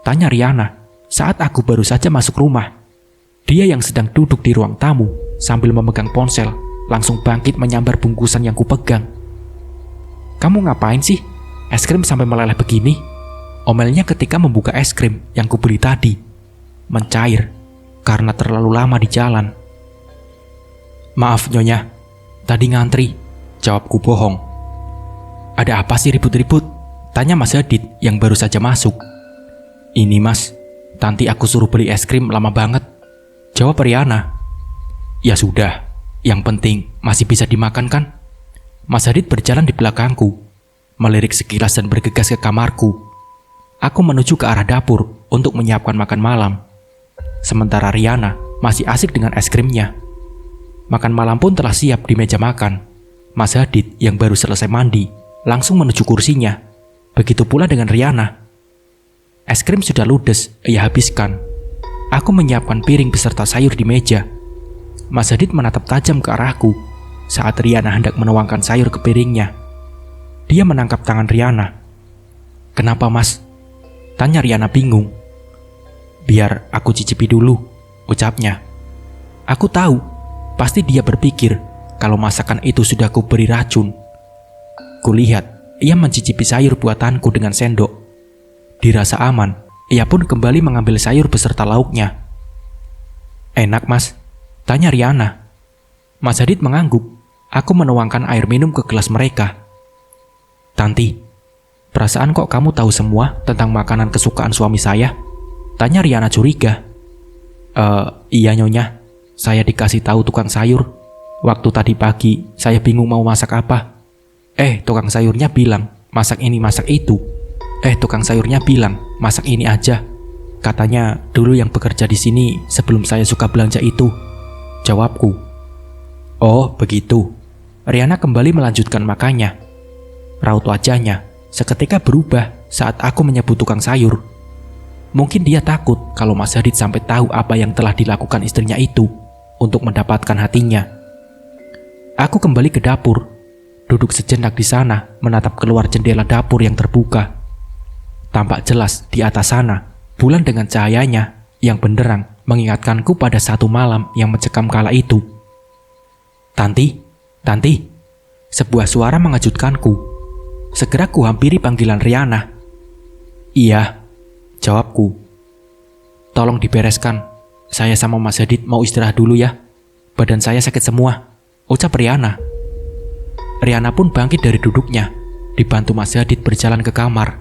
tanya Riana saat aku baru saja masuk rumah. Dia yang sedang duduk di ruang tamu sambil memegang ponsel langsung bangkit menyambar bungkusan yang kupegang. "Kamu ngapain sih? Es krim sampai meleleh begini?" omelnya ketika membuka es krim yang kubeli tadi. Mencair karena terlalu lama di jalan. "Maaf, Nyonya, tadi ngantri," jawabku bohong. "Ada apa sih ribut-ribut?" tanya Mas Hadid yang baru saja masuk. "Ini, Mas, Tanti aku suruh beli es krim lama banget," jawab Riana. "Ya sudah, yang penting masih bisa dimakan kan?" Mas Hadid berjalan di belakangku, melirik sekilas dan bergegas ke kamarku. Aku menuju ke arah dapur untuk menyiapkan makan malam. Sementara Riana masih asik dengan es krimnya. Makan malam pun telah siap di meja makan. Mas Hadid yang baru selesai mandi langsung menuju kursinya. Begitu pula dengan Riana. Es krim sudah ludes, ia habiskan. Aku menyiapkan piring beserta sayur di meja. Mas Hadid menatap tajam ke arahku saat Riana hendak menuangkan sayur ke piringnya. Dia menangkap tangan Riana. "Kenapa, Mas?" tanya Riana bingung. "Biar aku cicipi dulu," ucapnya. Aku tahu, pasti dia berpikir kalau masakan itu sudah kuberi racun. Kulihat ia mencicipi sayur buatanku dengan sendok. Dirasa aman, ia pun kembali mengambil sayur beserta lauknya. "Enak, Mas?" tanya Riana. Mas Hadid mengangguk. Aku menuangkan air minum ke gelas mereka. "Tanti, perasaan kok kamu tahu semua tentang makanan kesukaan suami saya?" tanya Riana curiga. Iya, Nyonya. Saya dikasih tahu tukang sayur. Waktu tadi pagi, saya bingung mau masak apa. Tukang sayurnya bilang, masak ini, masak itu. Tukang sayurnya bilang, masak ini aja. Katanya dulu yang bekerja di sini sebelum saya suka belanja itu," jawabku. "Oh, begitu." Riana kembali melanjutkan makannya. Raut wajahnya seketika berubah saat aku menyebut tukang sayur. Mungkin dia takut kalau Mas Hadid sampai tahu apa yang telah dilakukan istrinya itu untuk mendapatkan hatinya. Aku kembali ke dapur, duduk sejenak di sana menatap keluar jendela dapur yang terbuka. Tampak jelas di atas sana, bulan dengan cahayanya yang benderang mengingatkanku pada satu malam yang mencekam kala itu. "Tanti, Tanti," sebuah suara mengejutkanku. Segera ku hampiri panggilan Riana. "Iya," jawabku. "Tolong dibereskan. Saya sama Mas Hadid mau istirahat dulu ya. Badan saya sakit semua," ucap Riana. Riana pun bangkit dari duduknya, dibantu Mas Hadid berjalan ke kamar.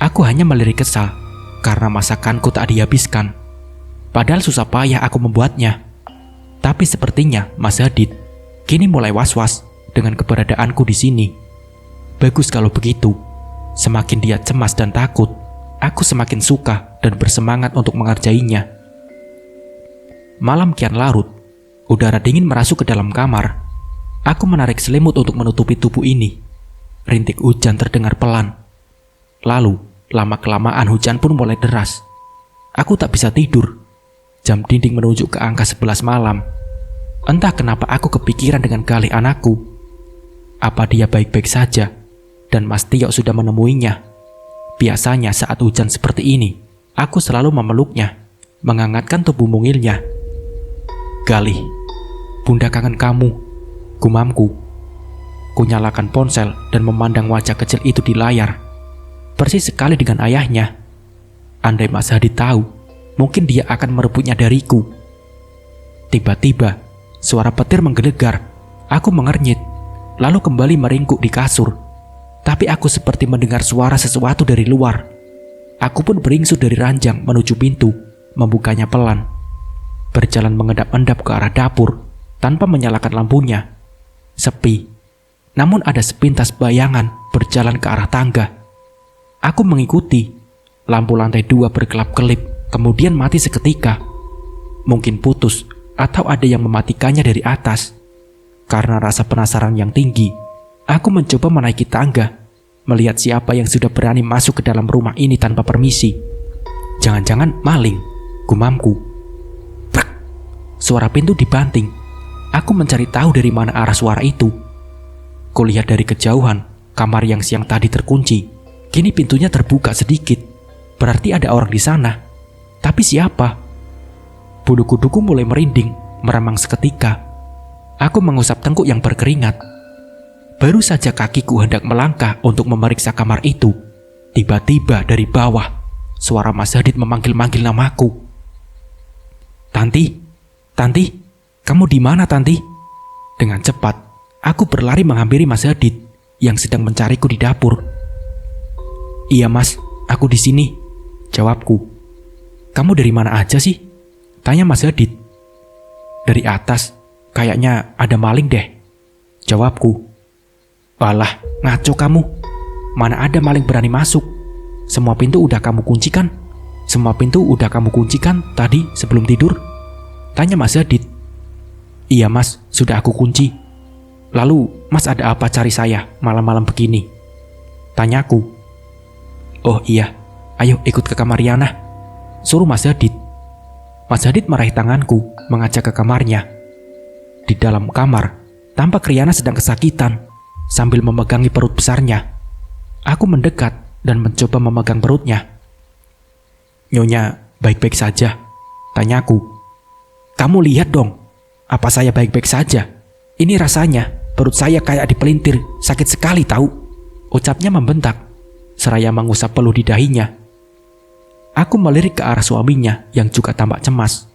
Aku hanya melirik kesal karena masakanku tak dihabiskan. Padahal susah payah aku membuatnya. Tapi sepertinya Mas Hadid kini mulai was-was dengan keberadaanku di sini. Bagus kalau begitu. Semakin dia cemas dan takut, aku semakin suka dan bersemangat untuk mengerjainya. Malam kian larut, udara dingin merasuk ke dalam kamar. Aku menarik selimut untuk menutupi tubuh ini. Rintik hujan terdengar pelan. Lalu, lama-kelamaan hujan pun mulai deras. Aku tak bisa tidur. Jam dinding menunjuk ke angka 11 malam. Entah kenapa aku kepikiran dengan Galih anakku. Apa dia baik-baik saja dan Mas Tio sudah menemuinya? Biasanya saat hujan seperti ini, Aku selalu memeluknya, menghangatkan tubuh mungilnya. "Galih, Bunda kangen kamu," gumamku. Kunyalakan ponsel dan memandang wajah kecil itu di layar. Persis sekali dengan ayahnya. Andai Mas Hadid tahu, mungkin dia akan merebutnya dariku. Tiba-tiba, suara petir menggelegar. Aku mengernyit, lalu kembali meringkuk di kasur. Tapi aku seperti mendengar suara sesuatu dari luar. Aku pun beringsut dari ranjang menuju pintu, membukanya pelan. Berjalan mengendap-endap ke arah dapur, tanpa menyalakan lampunya. Sepi. Namun ada sepintas bayangan berjalan ke arah tangga. Aku mengikuti. Lampu lantai 2 berkelap-kelip, kemudian mati seketika. Mungkin putus, atau ada yang mematikannya dari atas. Karena rasa penasaran yang tinggi, aku mencoba menaiki tangga, melihat siapa yang sudah berani masuk ke dalam rumah ini tanpa permisi. Jangan-jangan maling, gumamku. Prak! Suara pintu dibanting. Aku mencari tahu dari mana arah suara itu. Kulihat dari kejauhan, kamar yang siang tadi terkunci. Kini pintunya terbuka sedikit. Berarti ada orang di sana. Tapi siapa? Bulu kuduku mulai merinding, meramang seketika. Aku mengusap tengkuk yang berkeringat. Baru saja kakiku hendak melangkah untuk memeriksa kamar itu, tiba-tiba dari bawah, suara Mas Hadid memanggil-manggil namaku. "Tanti, Tanti, kamu di mana, Tanti?" Dengan cepat, aku berlari menghampiri Mas Hadid yang sedang mencariku di dapur. "Iya Mas, aku di sini," jawabku. "Kamu dari mana aja sih?" tanya Mas Hadid. "Dari atas, kayaknya ada maling deh," jawabku. "Walah, ngaco kamu. Mana ada maling berani masuk? Semua pintu udah kamu kuncikan? Semua pintu udah kamu kuncikan tadi sebelum tidur?" tanya Mas Hadid. "Iya Mas, sudah aku kunci." "Lalu Mas ada apa cari saya malam-malam begini?" tanyaku. "Oh iya, ayo ikut ke kamar Riana," suruh Mas Hadid. Mas Hadid meraih tanganku, mengajak ke kamarnya. Di dalam kamar, tampak Riana sedang kesakitan sambil memegangi perut besarnya. Aku mendekat dan mencoba memegang perutnya. "Nyonya baik-baik saja?" tanyaku. "Kamu lihat dong, apa saya baik-baik saja? Ini rasanya perut saya kayak dipelintir, sakit sekali tahu," ucapnya membentak, seraya mengusap peluh di dahinya. Aku melirik ke arah suaminya yang juga tampak cemas.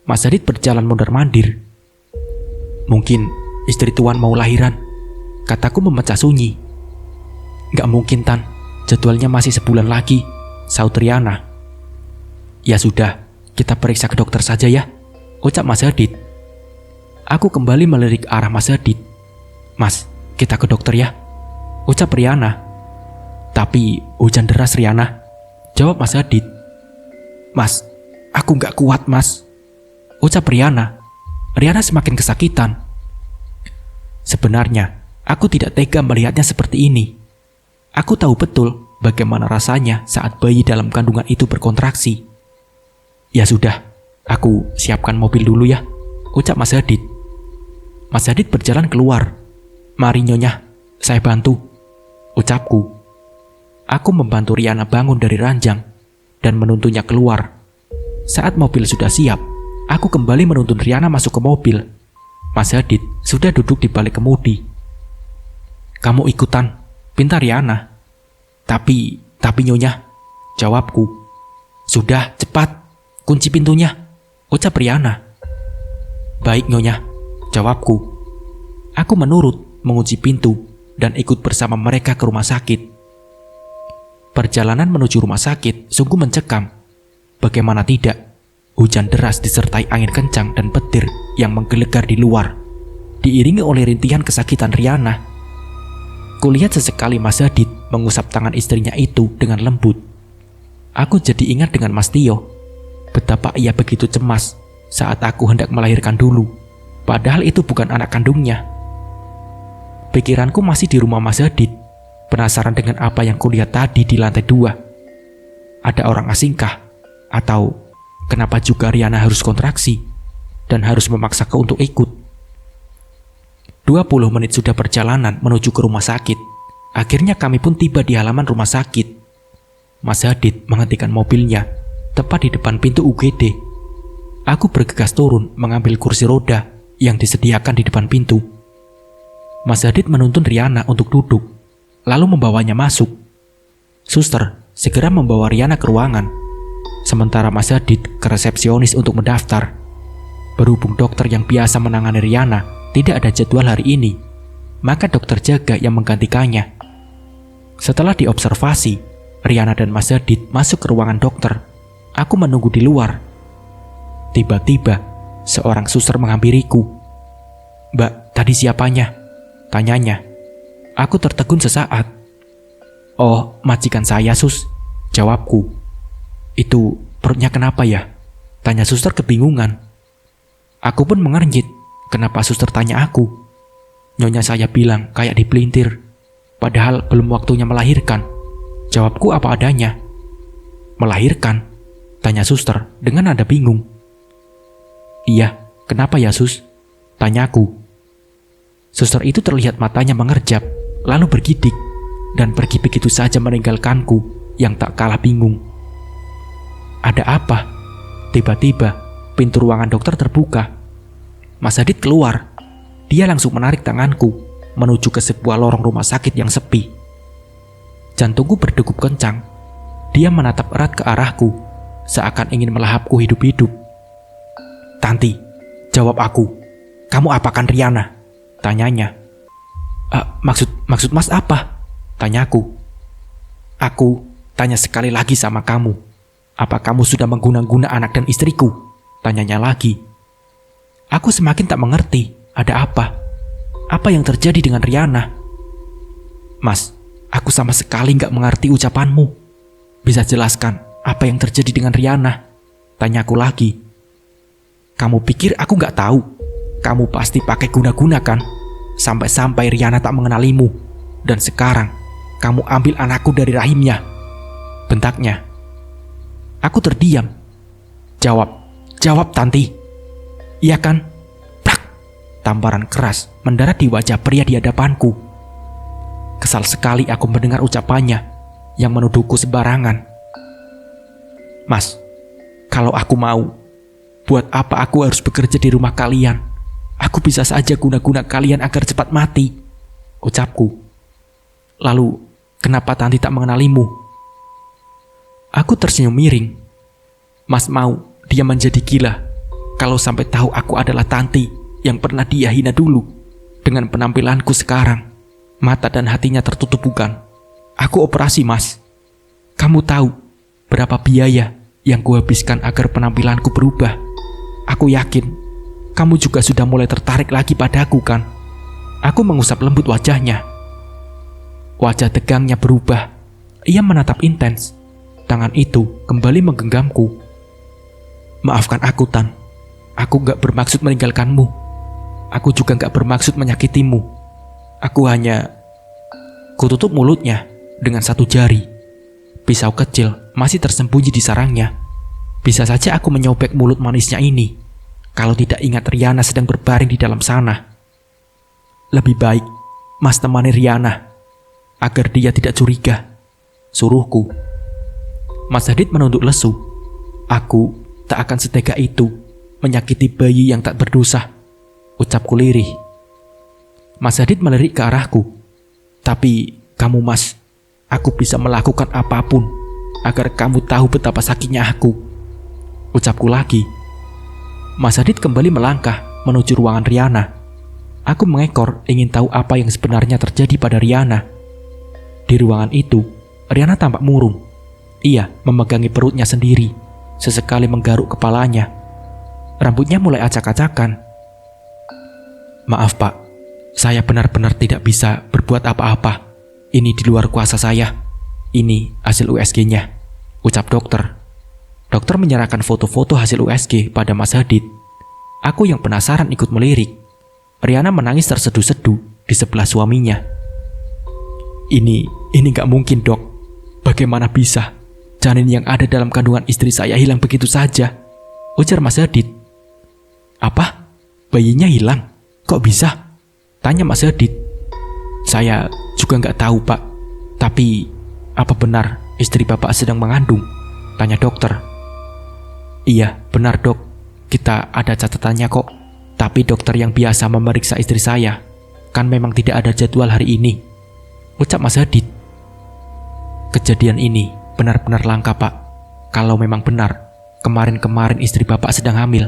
Mas Hadid berjalan mondar-mandir. "Mungkin istri tuan mau lahiran," kataku memecah sunyi. "Gak mungkin Tan, jadwalnya masih sebulan lagi," sahut Riana. "Ya sudah, kita periksa ke dokter saja ya," ucap Mas Hadid. Aku kembali melirik arah Mas Hadid. "Mas, kita ke dokter ya," ucap Riana. "Tapi hujan deras Riana," jawab Mas Hadid. "Mas, aku gak kuat Mas," ucap Riana. Riana semakin kesakitan. Sebenarnya, aku tidak tega melihatnya seperti ini. Aku tahu betul bagaimana rasanya saat bayi dalam kandungan itu berkontraksi. "Ya sudah, aku siapkan mobil dulu ya," ucap Mas Hadid. Mas Hadid berjalan keluar. "Mari Nyonya, saya bantu," ucapku. Aku membantu Riana bangun dari ranjang dan menuntunnya keluar. Saat mobil sudah siap, aku kembali menuntun Riana masuk ke mobil. Mas Hadid sudah duduk di balik kemudi. "Kamu ikutan," pinta Riana. Tapi Nyonya," jawabku. "Sudah, cepat, kunci pintunya," ucap Riana. "Baik Nyonya," jawabku. Aku menurut, mengunci pintu, dan ikut bersama mereka ke rumah sakit. Perjalanan menuju rumah sakit sungguh mencekam. Bagaimana tidak, hujan deras disertai angin kencang dan petir yang menggelegar di luar, diiringi oleh rintihan kesakitan Riana. Kulihat sesekali Mas Hadid mengusap tangan istrinya itu dengan lembut. Aku jadi ingat dengan Mas Tio, betapa ia begitu cemas saat aku hendak melahirkan dulu, padahal itu bukan anak kandungnya. Pikiranku masih di rumah Mas Hadid, penasaran dengan apa yang kulihat tadi di lantai 2. Ada orang asingkah? Atau kenapa juga Riana harus kontraksi dan harus memaksaku untuk ikut? 20 menit sudah perjalanan menuju ke rumah sakit. Akhirnya kami pun tiba di halaman rumah sakit. Mas Hadid menghentikan mobilnya tepat di depan pintu UGD. Aku bergegas turun mengambil kursi roda yang disediakan di depan pintu. Mas Hadid menuntun Riana untuk duduk, lalu membawanya masuk. Suster segera membawa Riana ke ruangan, sementara Mas Hadid ke resepsionis untuk mendaftar. Berhubung dokter yang biasa menangani Riana tidak ada jadwal hari ini, maka dokter jaga yang menggantikannya. Setelah diobservasi, Riana dan Mas Hadid masuk ke ruangan dokter. Aku menunggu di luar. Tiba-tiba, seorang suster menghampiriku. "Mbak, tadi siapanya?" tanyanya. Aku tertegun sesaat. "Oh, majikan saya, Sus," jawabku. "Itu perutnya kenapa ya?" tanya suster kebingungan. Aku pun mengernyit. Kenapa suster tanya aku? Nyonya saya bilang kayak dipelintir, padahal belum waktunya melahirkan. Jawabku apa adanya. "Melahirkan?" tanya suster dengan nada bingung. "Iya, kenapa ya, Sus?" tanyaku. Suster itu terlihat matanya mengerjap, lalu bergidik, dan pergi begitu saja meninggalkanku yang tak kalah bingung. Ada apa? Tiba-tiba, pintu ruangan dokter terbuka. Mas Hadid keluar. Dia langsung menarik tanganku menuju ke sebuah lorong rumah sakit yang sepi. Jantungku berdegup kencang. Dia menatap erat ke arahku, seakan ingin melahapku hidup-hidup. "Tanti, jawab aku. Kamu apakan Riana?" tanyanya. Maksud mas apa?" tanyaku. "Aku tanya sekali lagi sama kamu. Apa kamu sudah mengguna-guna anak dan istriku?" tanyanya lagi. Aku semakin tak mengerti. Ada apa? Apa yang terjadi dengan Riana? "Mas, aku sama sekali nggak mengerti ucapanmu. Bisa jelaskan apa yang terjadi dengan Riana?" tanyaku lagi. "Kamu pikir aku nggak tahu? Kamu pasti pakai guna-guna kan? Sampai-sampai Riana tak mengenalimu. Dan sekarang kamu ambil anakku dari rahimnya," bentaknya. Aku terdiam. Jawab Tanti." "Iya kan?" Plak! Tamparan keras mendarat di wajah pria di hadapanku. Kesal sekali aku mendengar ucapannya yang menuduhku sembarangan. "Mas, kalau aku mau, buat apa aku harus bekerja di rumah kalian? Aku bisa saja guna-guna kalian agar cepat mati," ucapku. "Lalu, kenapa Tanti tak mengenalimu?" Aku tersenyum miring. "Mas mau dia menjadi gila kalau sampai tahu aku adalah Tanti yang pernah dia hina dulu. Dengan penampilanku sekarang, mata dan hatinya tertutup bukan? Aku operasi, Mas. Kamu tahu berapa biaya yang kuhabiskan agar penampilanku berubah. Aku yakin kamu juga sudah mulai tertarik lagi padaku kan?" Aku mengusap lembut wajahnya. Wajah tegangnya berubah. Ia menatap intens. Tangan itu kembali menggenggamku. "Maafkan aku, Tan. Aku gak bermaksud meninggalkanmu. Aku juga gak bermaksud menyakitimu. Aku hanya..." Kututup mulutnya dengan satu jari. Pisau kecil masih tersembunyi di sarangnya. Bisa saja aku menyobek mulut manisnya ini kalau tidak ingat Riana sedang berbaring di dalam sana. "Lebih baik Mas temani Riana agar dia tidak curiga," suruhku. Mas Hadid menunduk lesu. "Aku tak akan setega itu menyakiti bayi yang tak berdosa," ucapku lirih. Mas Hadid melirik ke arahku. "Tapi kamu, Mas, aku bisa melakukan apapun agar kamu tahu betapa sakitnya aku," ucapku lagi. Mas Hadid kembali melangkah menuju ruangan Riana. Aku mengekor ingin tahu apa yang sebenarnya terjadi pada Riana. Di ruangan itu, Riana tampak murung. Ia memegangi perutnya sendiri, sesekali menggaruk kepalanya. Rambutnya mulai acak-acakan. "Maaf, Pak. Saya benar-benar tidak bisa berbuat apa-apa. Ini di luar kuasa saya. Ini hasil USG-nya," ucap dokter. Dokter menyerahkan foto-foto hasil USG pada Mas Hadid. Aku yang penasaran ikut melirik. Riana menangis terseduh-seduh di sebelah suaminya. Ini gak mungkin, Dok. Bagaimana bisa janin yang ada dalam kandungan istri saya hilang begitu saja?" ujar Mas Hadid. "Apa? Bayinya hilang? Kok bisa?" tanya Mas Hadid. "Saya juga gak tahu, Pak. Tapi apa benar istri Bapak sedang mengandung?" tanya dokter. Iya, benar dok. Kita ada catatannya kok. Tapi dokter yang biasa memeriksa istri saya kan memang tidak ada jadwal hari ini, ucap Mas Hadid. Kejadian ini benar-benar langka pak. Kalau memang benar, kemarin-kemarin istri bapak sedang hamil,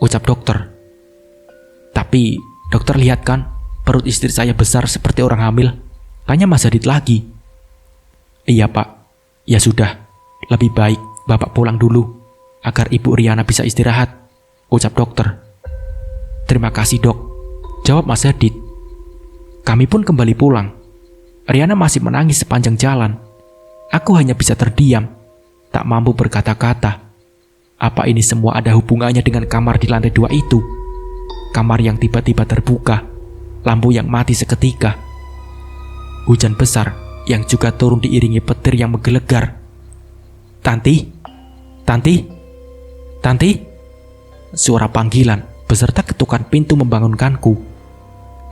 ucap dokter. Tapi dokter lihat kan, perut istri saya besar seperti orang hamil, tanya Mas Hadid lagi. Iya pak, ya sudah, lebih baik bapak pulang dulu, agar ibu Riana bisa istirahat, ucap dokter. Terima kasih dok, jawab Mas Hadid. Kami pun kembali pulang. Riana masih menangis sepanjang jalan. Aku hanya bisa terdiam, tak mampu berkata-kata. Apa ini semua ada hubungannya dengan kamar di lantai 2 itu? Kamar yang tiba-tiba terbuka, lampu yang mati seketika. Hujan besar yang juga turun diiringi petir yang menggelegar. Tanti, Tanti, Tanti. Suara panggilan beserta ketukan pintu membangunkanku.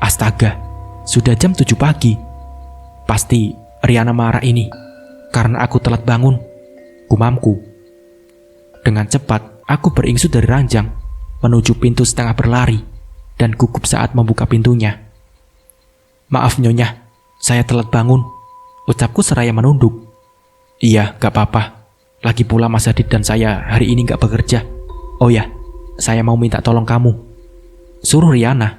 Astaga, sudah jam 7 pagi. Pasti Riana marah ini karena aku telat bangun, gumamku. Dengan cepat, aku beringsut dari ranjang menuju pintu setengah berlari dan gugup saat membuka pintunya. Maaf nyonya, saya telat bangun, ucapku seraya menunduk. Iya, gak apa-apa. Lagi pula Mas Hadid dan saya hari ini gak bekerja. Oh ya, saya mau minta tolong kamu, suruh Riana.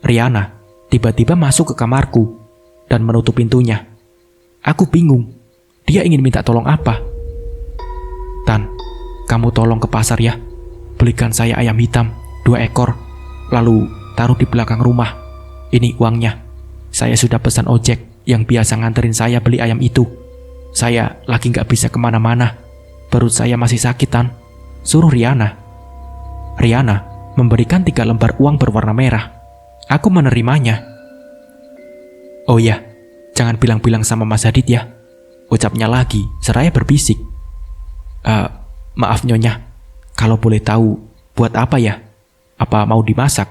Riana tiba-tiba masuk ke kamarku dan menutup pintunya. Aku bingung, dia ingin minta tolong apa? Tan, kamu tolong ke pasar ya, belikan saya ayam hitam 2 ekor, lalu taruh di belakang rumah. Ini uangnya. Saya sudah pesan ojek yang biasa nganterin saya beli ayam itu. Saya lagi gak bisa kemana-mana, perut saya masih sakit Tan, suruh Riana. Riana memberikan 3 lembar uang berwarna merah. Aku menerimanya. Oh ya, jangan bilang-bilang sama Mas Hadid ya, ucapnya lagi seraya berbisik. Maaf nyonya, kalau boleh tahu buat apa ya? Apa mau dimasak?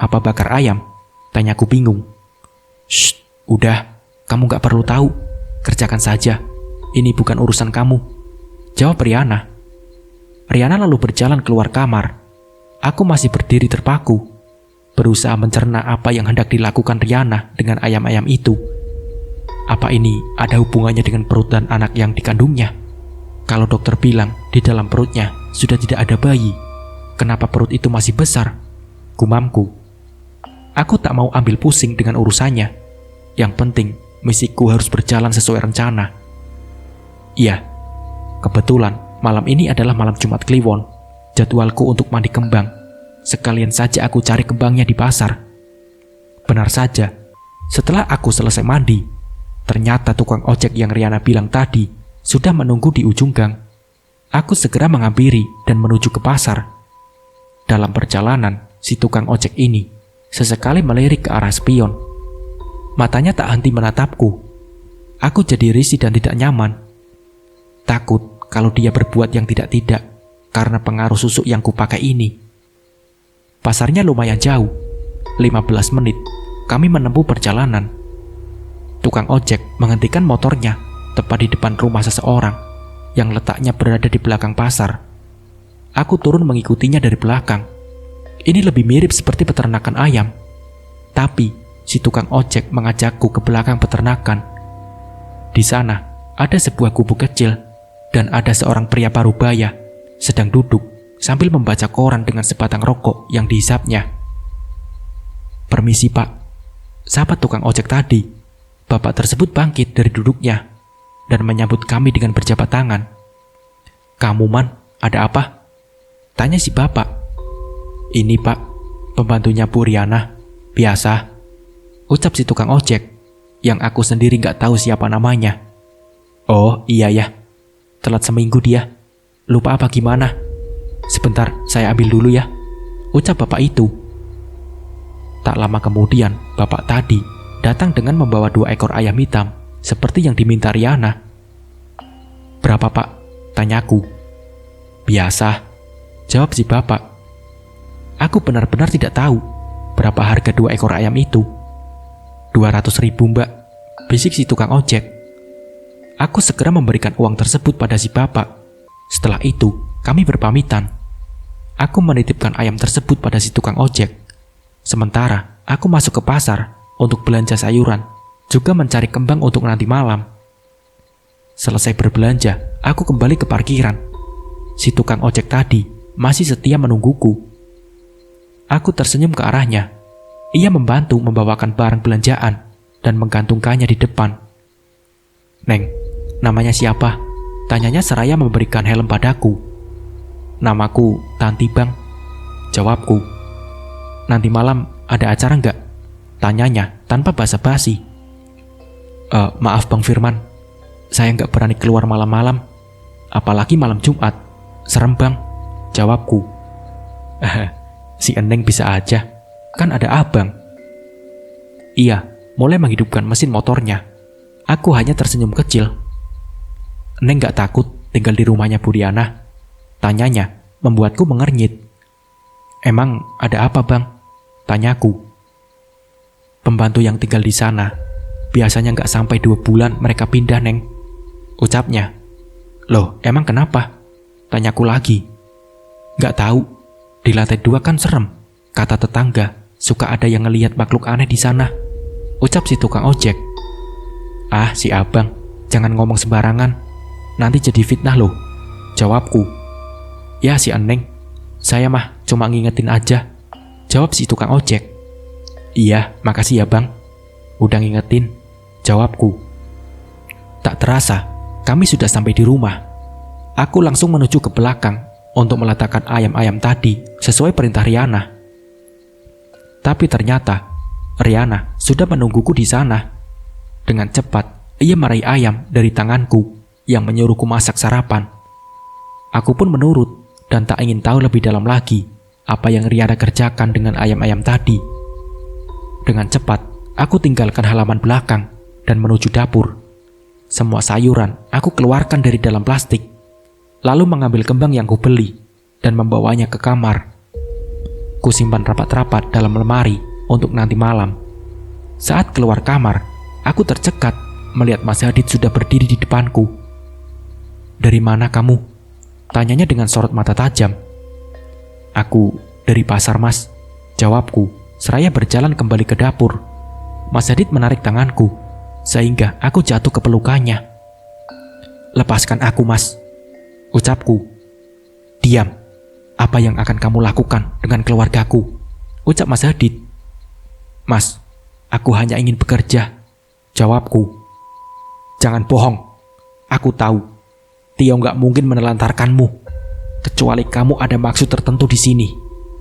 Apa bakar ayam? Tanyaku bingung. Shh, udah, kamu gak perlu tahu. Kerjakan saja, ini bukan urusan kamu, jawab Riana. Riana lalu berjalan keluar kamar. Aku masih berdiri terpaku, berusaha mencerna apa yang hendak dilakukan Riana dengan ayam-ayam itu. Apa ini ada hubungannya dengan perut dan anak yang dikandungnya? Kalau dokter bilang di dalam perutnya sudah tidak ada bayi, kenapa perut itu masih besar? Gumamku. Aku tak mau ambil pusing dengan urusannya. Yang penting misiku harus berjalan sesuai rencana. Iya, kebetulan malam ini adalah malam Jumat Kliwon. Jadwalku untuk mandi kembang. Sekalian saja aku cari kembangnya di pasar. Benar saja, setelah aku selesai mandi, ternyata tukang ojek yang Riana bilang tadi sudah menunggu di ujung gang. Aku segera menghampiri dan menuju ke pasar. Dalam perjalanan, si tukang ojek ini sesekali melirik ke arah spion. Matanya tak henti menatapku. Aku jadi risih dan tidak nyaman. Takut kalau dia berbuat yang tidak-tidak karena pengaruh susuk yang kupakai ini. Pasarnya lumayan jauh, 15 menit kami menempuh perjalanan. Tukang ojek menghentikan motornya tepat di depan rumah seseorang yang letaknya berada di belakang pasar. Aku turun mengikutinya dari belakang. Ini lebih mirip seperti peternakan ayam. Tapi si tukang ojek mengajakku ke belakang peternakan. Di sana ada sebuah gubuk kecil dan ada seorang pria parubaya sedang duduk sambil membaca koran dengan sebatang rokok yang dihisapnya. Permisi pak, sapa tukang ojek tadi. Bapak tersebut bangkit dari duduknya dan menyambut kami dengan berjabat tangan. Kamu man, ada apa? Tanya si bapak. Ini pak, pembantunya Bu Riana, biasa, ucap si tukang ojek yang aku sendiri gak tahu siapa namanya. Oh iya ya, telat seminggu dia. Lupa apa gimana? Sebentar, saya ambil dulu ya, ucap bapak itu. Tak lama kemudian, bapak tadi datang dengan membawa 2 ekor ayam hitam, seperti yang diminta Riana. Berapa pak? Tanyaku. Biasa, jawab si bapak. Aku benar-benar tidak tahu berapa harga 2 ekor ayam itu. 200.000 mbak, bisik si tukang ojek. Aku segera memberikan uang tersebut pada si bapak. Setelah itu, Kami berpamitan. Aku menitipkan ayam tersebut pada si tukang ojek. Sementara aku masuk ke pasar untuk belanja sayuran, juga mencari kembang untuk nanti malam. Selesai berbelanja, aku kembali ke parkiran. Si tukang ojek tadi masih setia menungguku. Aku tersenyum ke arahnya. Ia membantu membawakan barang belanjaan dan menggantungkannya di depan. "Neng, namanya siapa?" tanyanya seraya memberikan helm padaku. "Namaku Tanti bang," jawabku. "Nanti malam ada acara nggak?" tanyanya tanpa basa-basi. Maaf Bang Firman, saya nggak berani keluar malam-malam, apalagi malam Jumat. Serem bang," jawabku. Si Eneng bisa aja, kan ada abang. Ia mulai menghidupkan mesin motornya. Aku hanya tersenyum kecil. "Neng nggak takut tinggal di rumahnya Bu Riana?" tanyanya, membuatku mengernyit. "Emang ada apa bang?" tanyaku. "Pembantu yang tinggal di sana, biasanya nggak sampai 2 bulan mereka pindah, Neng," ucapnya. "Loh, emang kenapa?" tanyaku lagi. "Nggak tahu, di lantai 2 kan serem. Kata tetangga, suka ada yang ngelihat makhluk aneh di sana," ucap si tukang ojek. "Ah, si abang, jangan ngomong sembarangan. Nanti jadi fitnah loh," jawabku. "Ya si Eneng, saya mah cuma ngingetin aja," jawab si tukang ojek. "Iya, makasih ya bang, udah ngingetin," jawabku. Tak terasa, kami sudah sampai di rumah. Aku langsung menuju ke belakang untuk meletakkan ayam-ayam tadi sesuai perintah Riana. Tapi ternyata Riana sudah menungguku di sana. Dengan cepat, ia meraih ayam dari tanganku yang menyuruhku masak sarapan. Aku pun menurut dan tak ingin tahu lebih dalam lagi apa yang Riana kerjakan dengan ayam-ayam tadi. Dengan cepat, aku tinggalkan halaman belakang dan menuju dapur. Semua sayuran aku keluarkan dari dalam plastik, lalu mengambil kembang yang kubeli dan membawanya ke kamar. Kusimpan rapat-rapat dalam lemari untuk nanti malam. Saat keluar kamar, aku tercekat melihat Mas Hadid sudah berdiri di depanku. "Dari mana kamu?" tanyanya dengan sorot mata tajam. "Aku dari pasar mas," jawabku, seraya berjalan kembali ke dapur. Mas Hadid menarik tanganku, sehingga aku jatuh ke pelukannya. "Lepaskan aku mas," ucapku. "Diam, apa yang akan kamu lakukan dengan keluargaku?" ucap Mas Hadid. "Mas, aku hanya ingin bekerja," jawabku. "Jangan bohong, aku tahu Tio nggak mungkin menelantarkanmu, kecuali kamu ada maksud tertentu di sini,"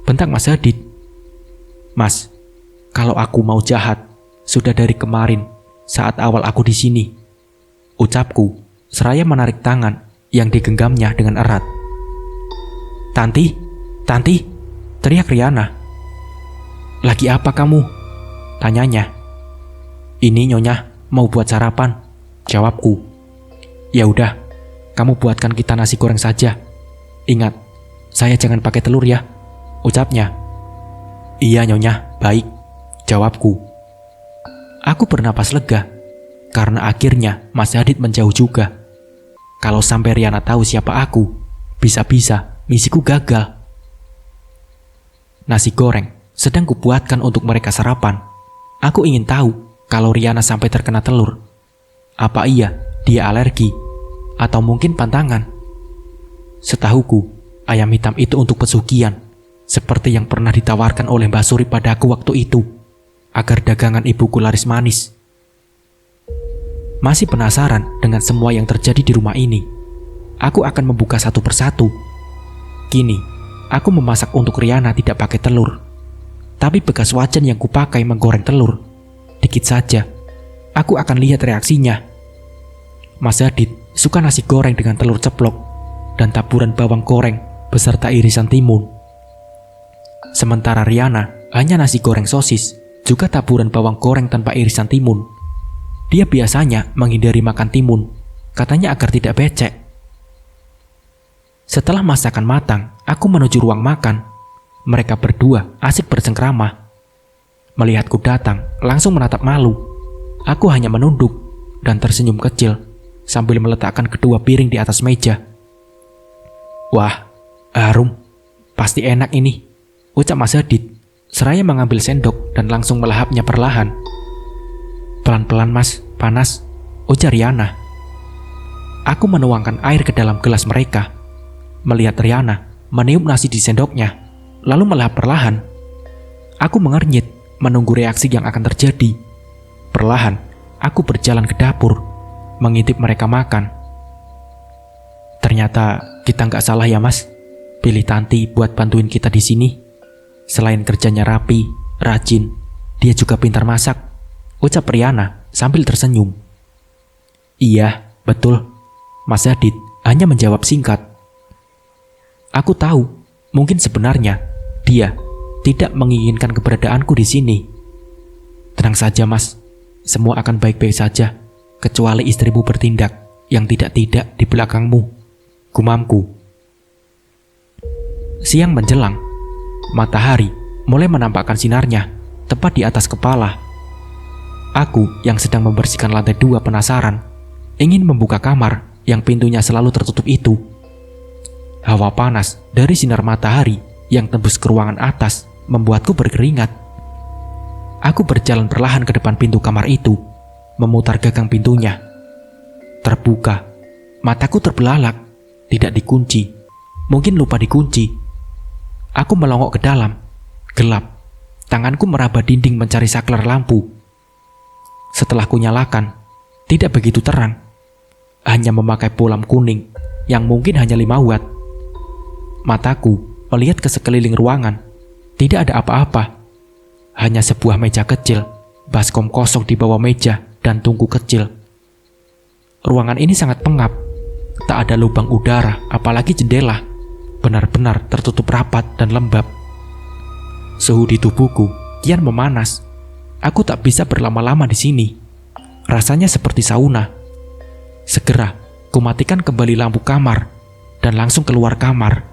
bentak Mas Hadid. "Mas, kalau aku mau jahat, sudah dari kemarin saat awal aku di sini," ucapku, seraya menarik tangan yang digenggamnya dengan erat. "Tanti, Tanti," teriak Riana. "Lagi apa kamu?" tanyanya. "Ini Nyonya mau buat sarapan," jawabku. "Ya udah, kamu buatkan kita nasi goreng saja. Ingat, saya jangan pakai telur ya," ucapnya. "Iya Nyonya, baik," jawabku. Aku bernapas lega, karena akhirnya Mas Hadid menjauh juga. Kalau sampai Riana tahu siapa aku, bisa-bisa misiku gagal. Nasi goreng sedang kubuatkan untuk mereka sarapan. Aku ingin tahu kalau Riana sampai terkena telur. Apa iya dia alergi? Atau mungkin pantangan? Setahuku, ayam hitam itu untuk pesugihan, seperti yang pernah ditawarkan oleh Mbak Suri padaku waktu itu, agar dagangan ibuku laris manis. Masih penasaran dengan semua yang terjadi di rumah ini, aku akan membuka satu persatu. Kini, aku memasak untuk Riana tidak pakai telur, tapi bekas wajan yang kupakai menggoreng telur. Dikit saja, aku akan lihat reaksinya. Mas Hadid suka nasi goreng dengan telur ceplok dan taburan bawang goreng beserta irisan timun. Sementara Riana hanya nasi goreng sosis, juga taburan bawang goreng tanpa irisan timun. Dia biasanya menghindari makan timun, katanya agar tidak becek. Setelah masakan matang, aku menuju ruang makan. Mereka berdua asik bersengkrama. Melihatku datang, langsung menatap malu. Aku hanya menunduk dan tersenyum kecil sambil meletakkan kedua piring di atas meja. "Wah, Harum, pasti enak ini, ucap Mas Hadid, seraya mengambil sendok dan langsung melahapnya perlahan. Pelan-pelan Mas, panas, ujar Riana. Aku menuangkan air ke dalam gelas mereka. Melihat Riana meniup nasi di sendoknya, lalu melahap perlahan. Aku mengernyit, menunggu reaksi yang akan terjadi. Perlahan, aku berjalan ke dapur, mengintip mereka makan. Ternyata kita nggak salah ya Mas, pilih Tanti buat bantuin kita di sini. Selain kerjanya rapi, rajin, dia juga pintar masak, ucap Riana sambil tersenyum. Iya, betul. Mas Hadid hanya menjawab singkat. Aku tahu, mungkin sebenarnya dia tidak menginginkan keberadaanku di sini. Tenang saja Mas, semua akan baik-baik saja, kecuali istrimu bertindak yang tidak-tidak di belakangmu, gumamku. Siang menjelang, matahari mulai menampakkan sinarnya tepat di atas kepala. Aku yang sedang membersihkan lantai 2 penasaran, ingin membuka kamar yang pintunya selalu tertutup itu. Hawa panas dari sinar matahari yang tembus ke ruangan atas membuatku berkeringat. Aku berjalan perlahan ke depan pintu kamar itu, memutar gagang pintunya. Terbuka, mataku terbelalak, tidak dikunci, mungkin lupa dikunci. Aku melongok ke dalam, gelap, tanganku meraba dinding mencari saklar lampu. Setelah kunyalakan, tidak begitu terang, hanya memakai bolam kuning yang mungkin hanya 5 watt. Mataku melihat ke sekeliling ruangan, tidak ada apa-apa. Hanya sebuah meja kecil, baskom kosong di bawah meja, dan tungku kecil. Ruangan ini sangat pengap. Tak ada lubang udara, apalagi jendela. Benar-benar tertutup rapat dan lembab. Suhu di tubuhku kian memanas. Aku tak bisa berlama-lama di sini. Rasanya seperti sauna. Segera, kumatikan kembali lampu kamar, dan langsung keluar kamar.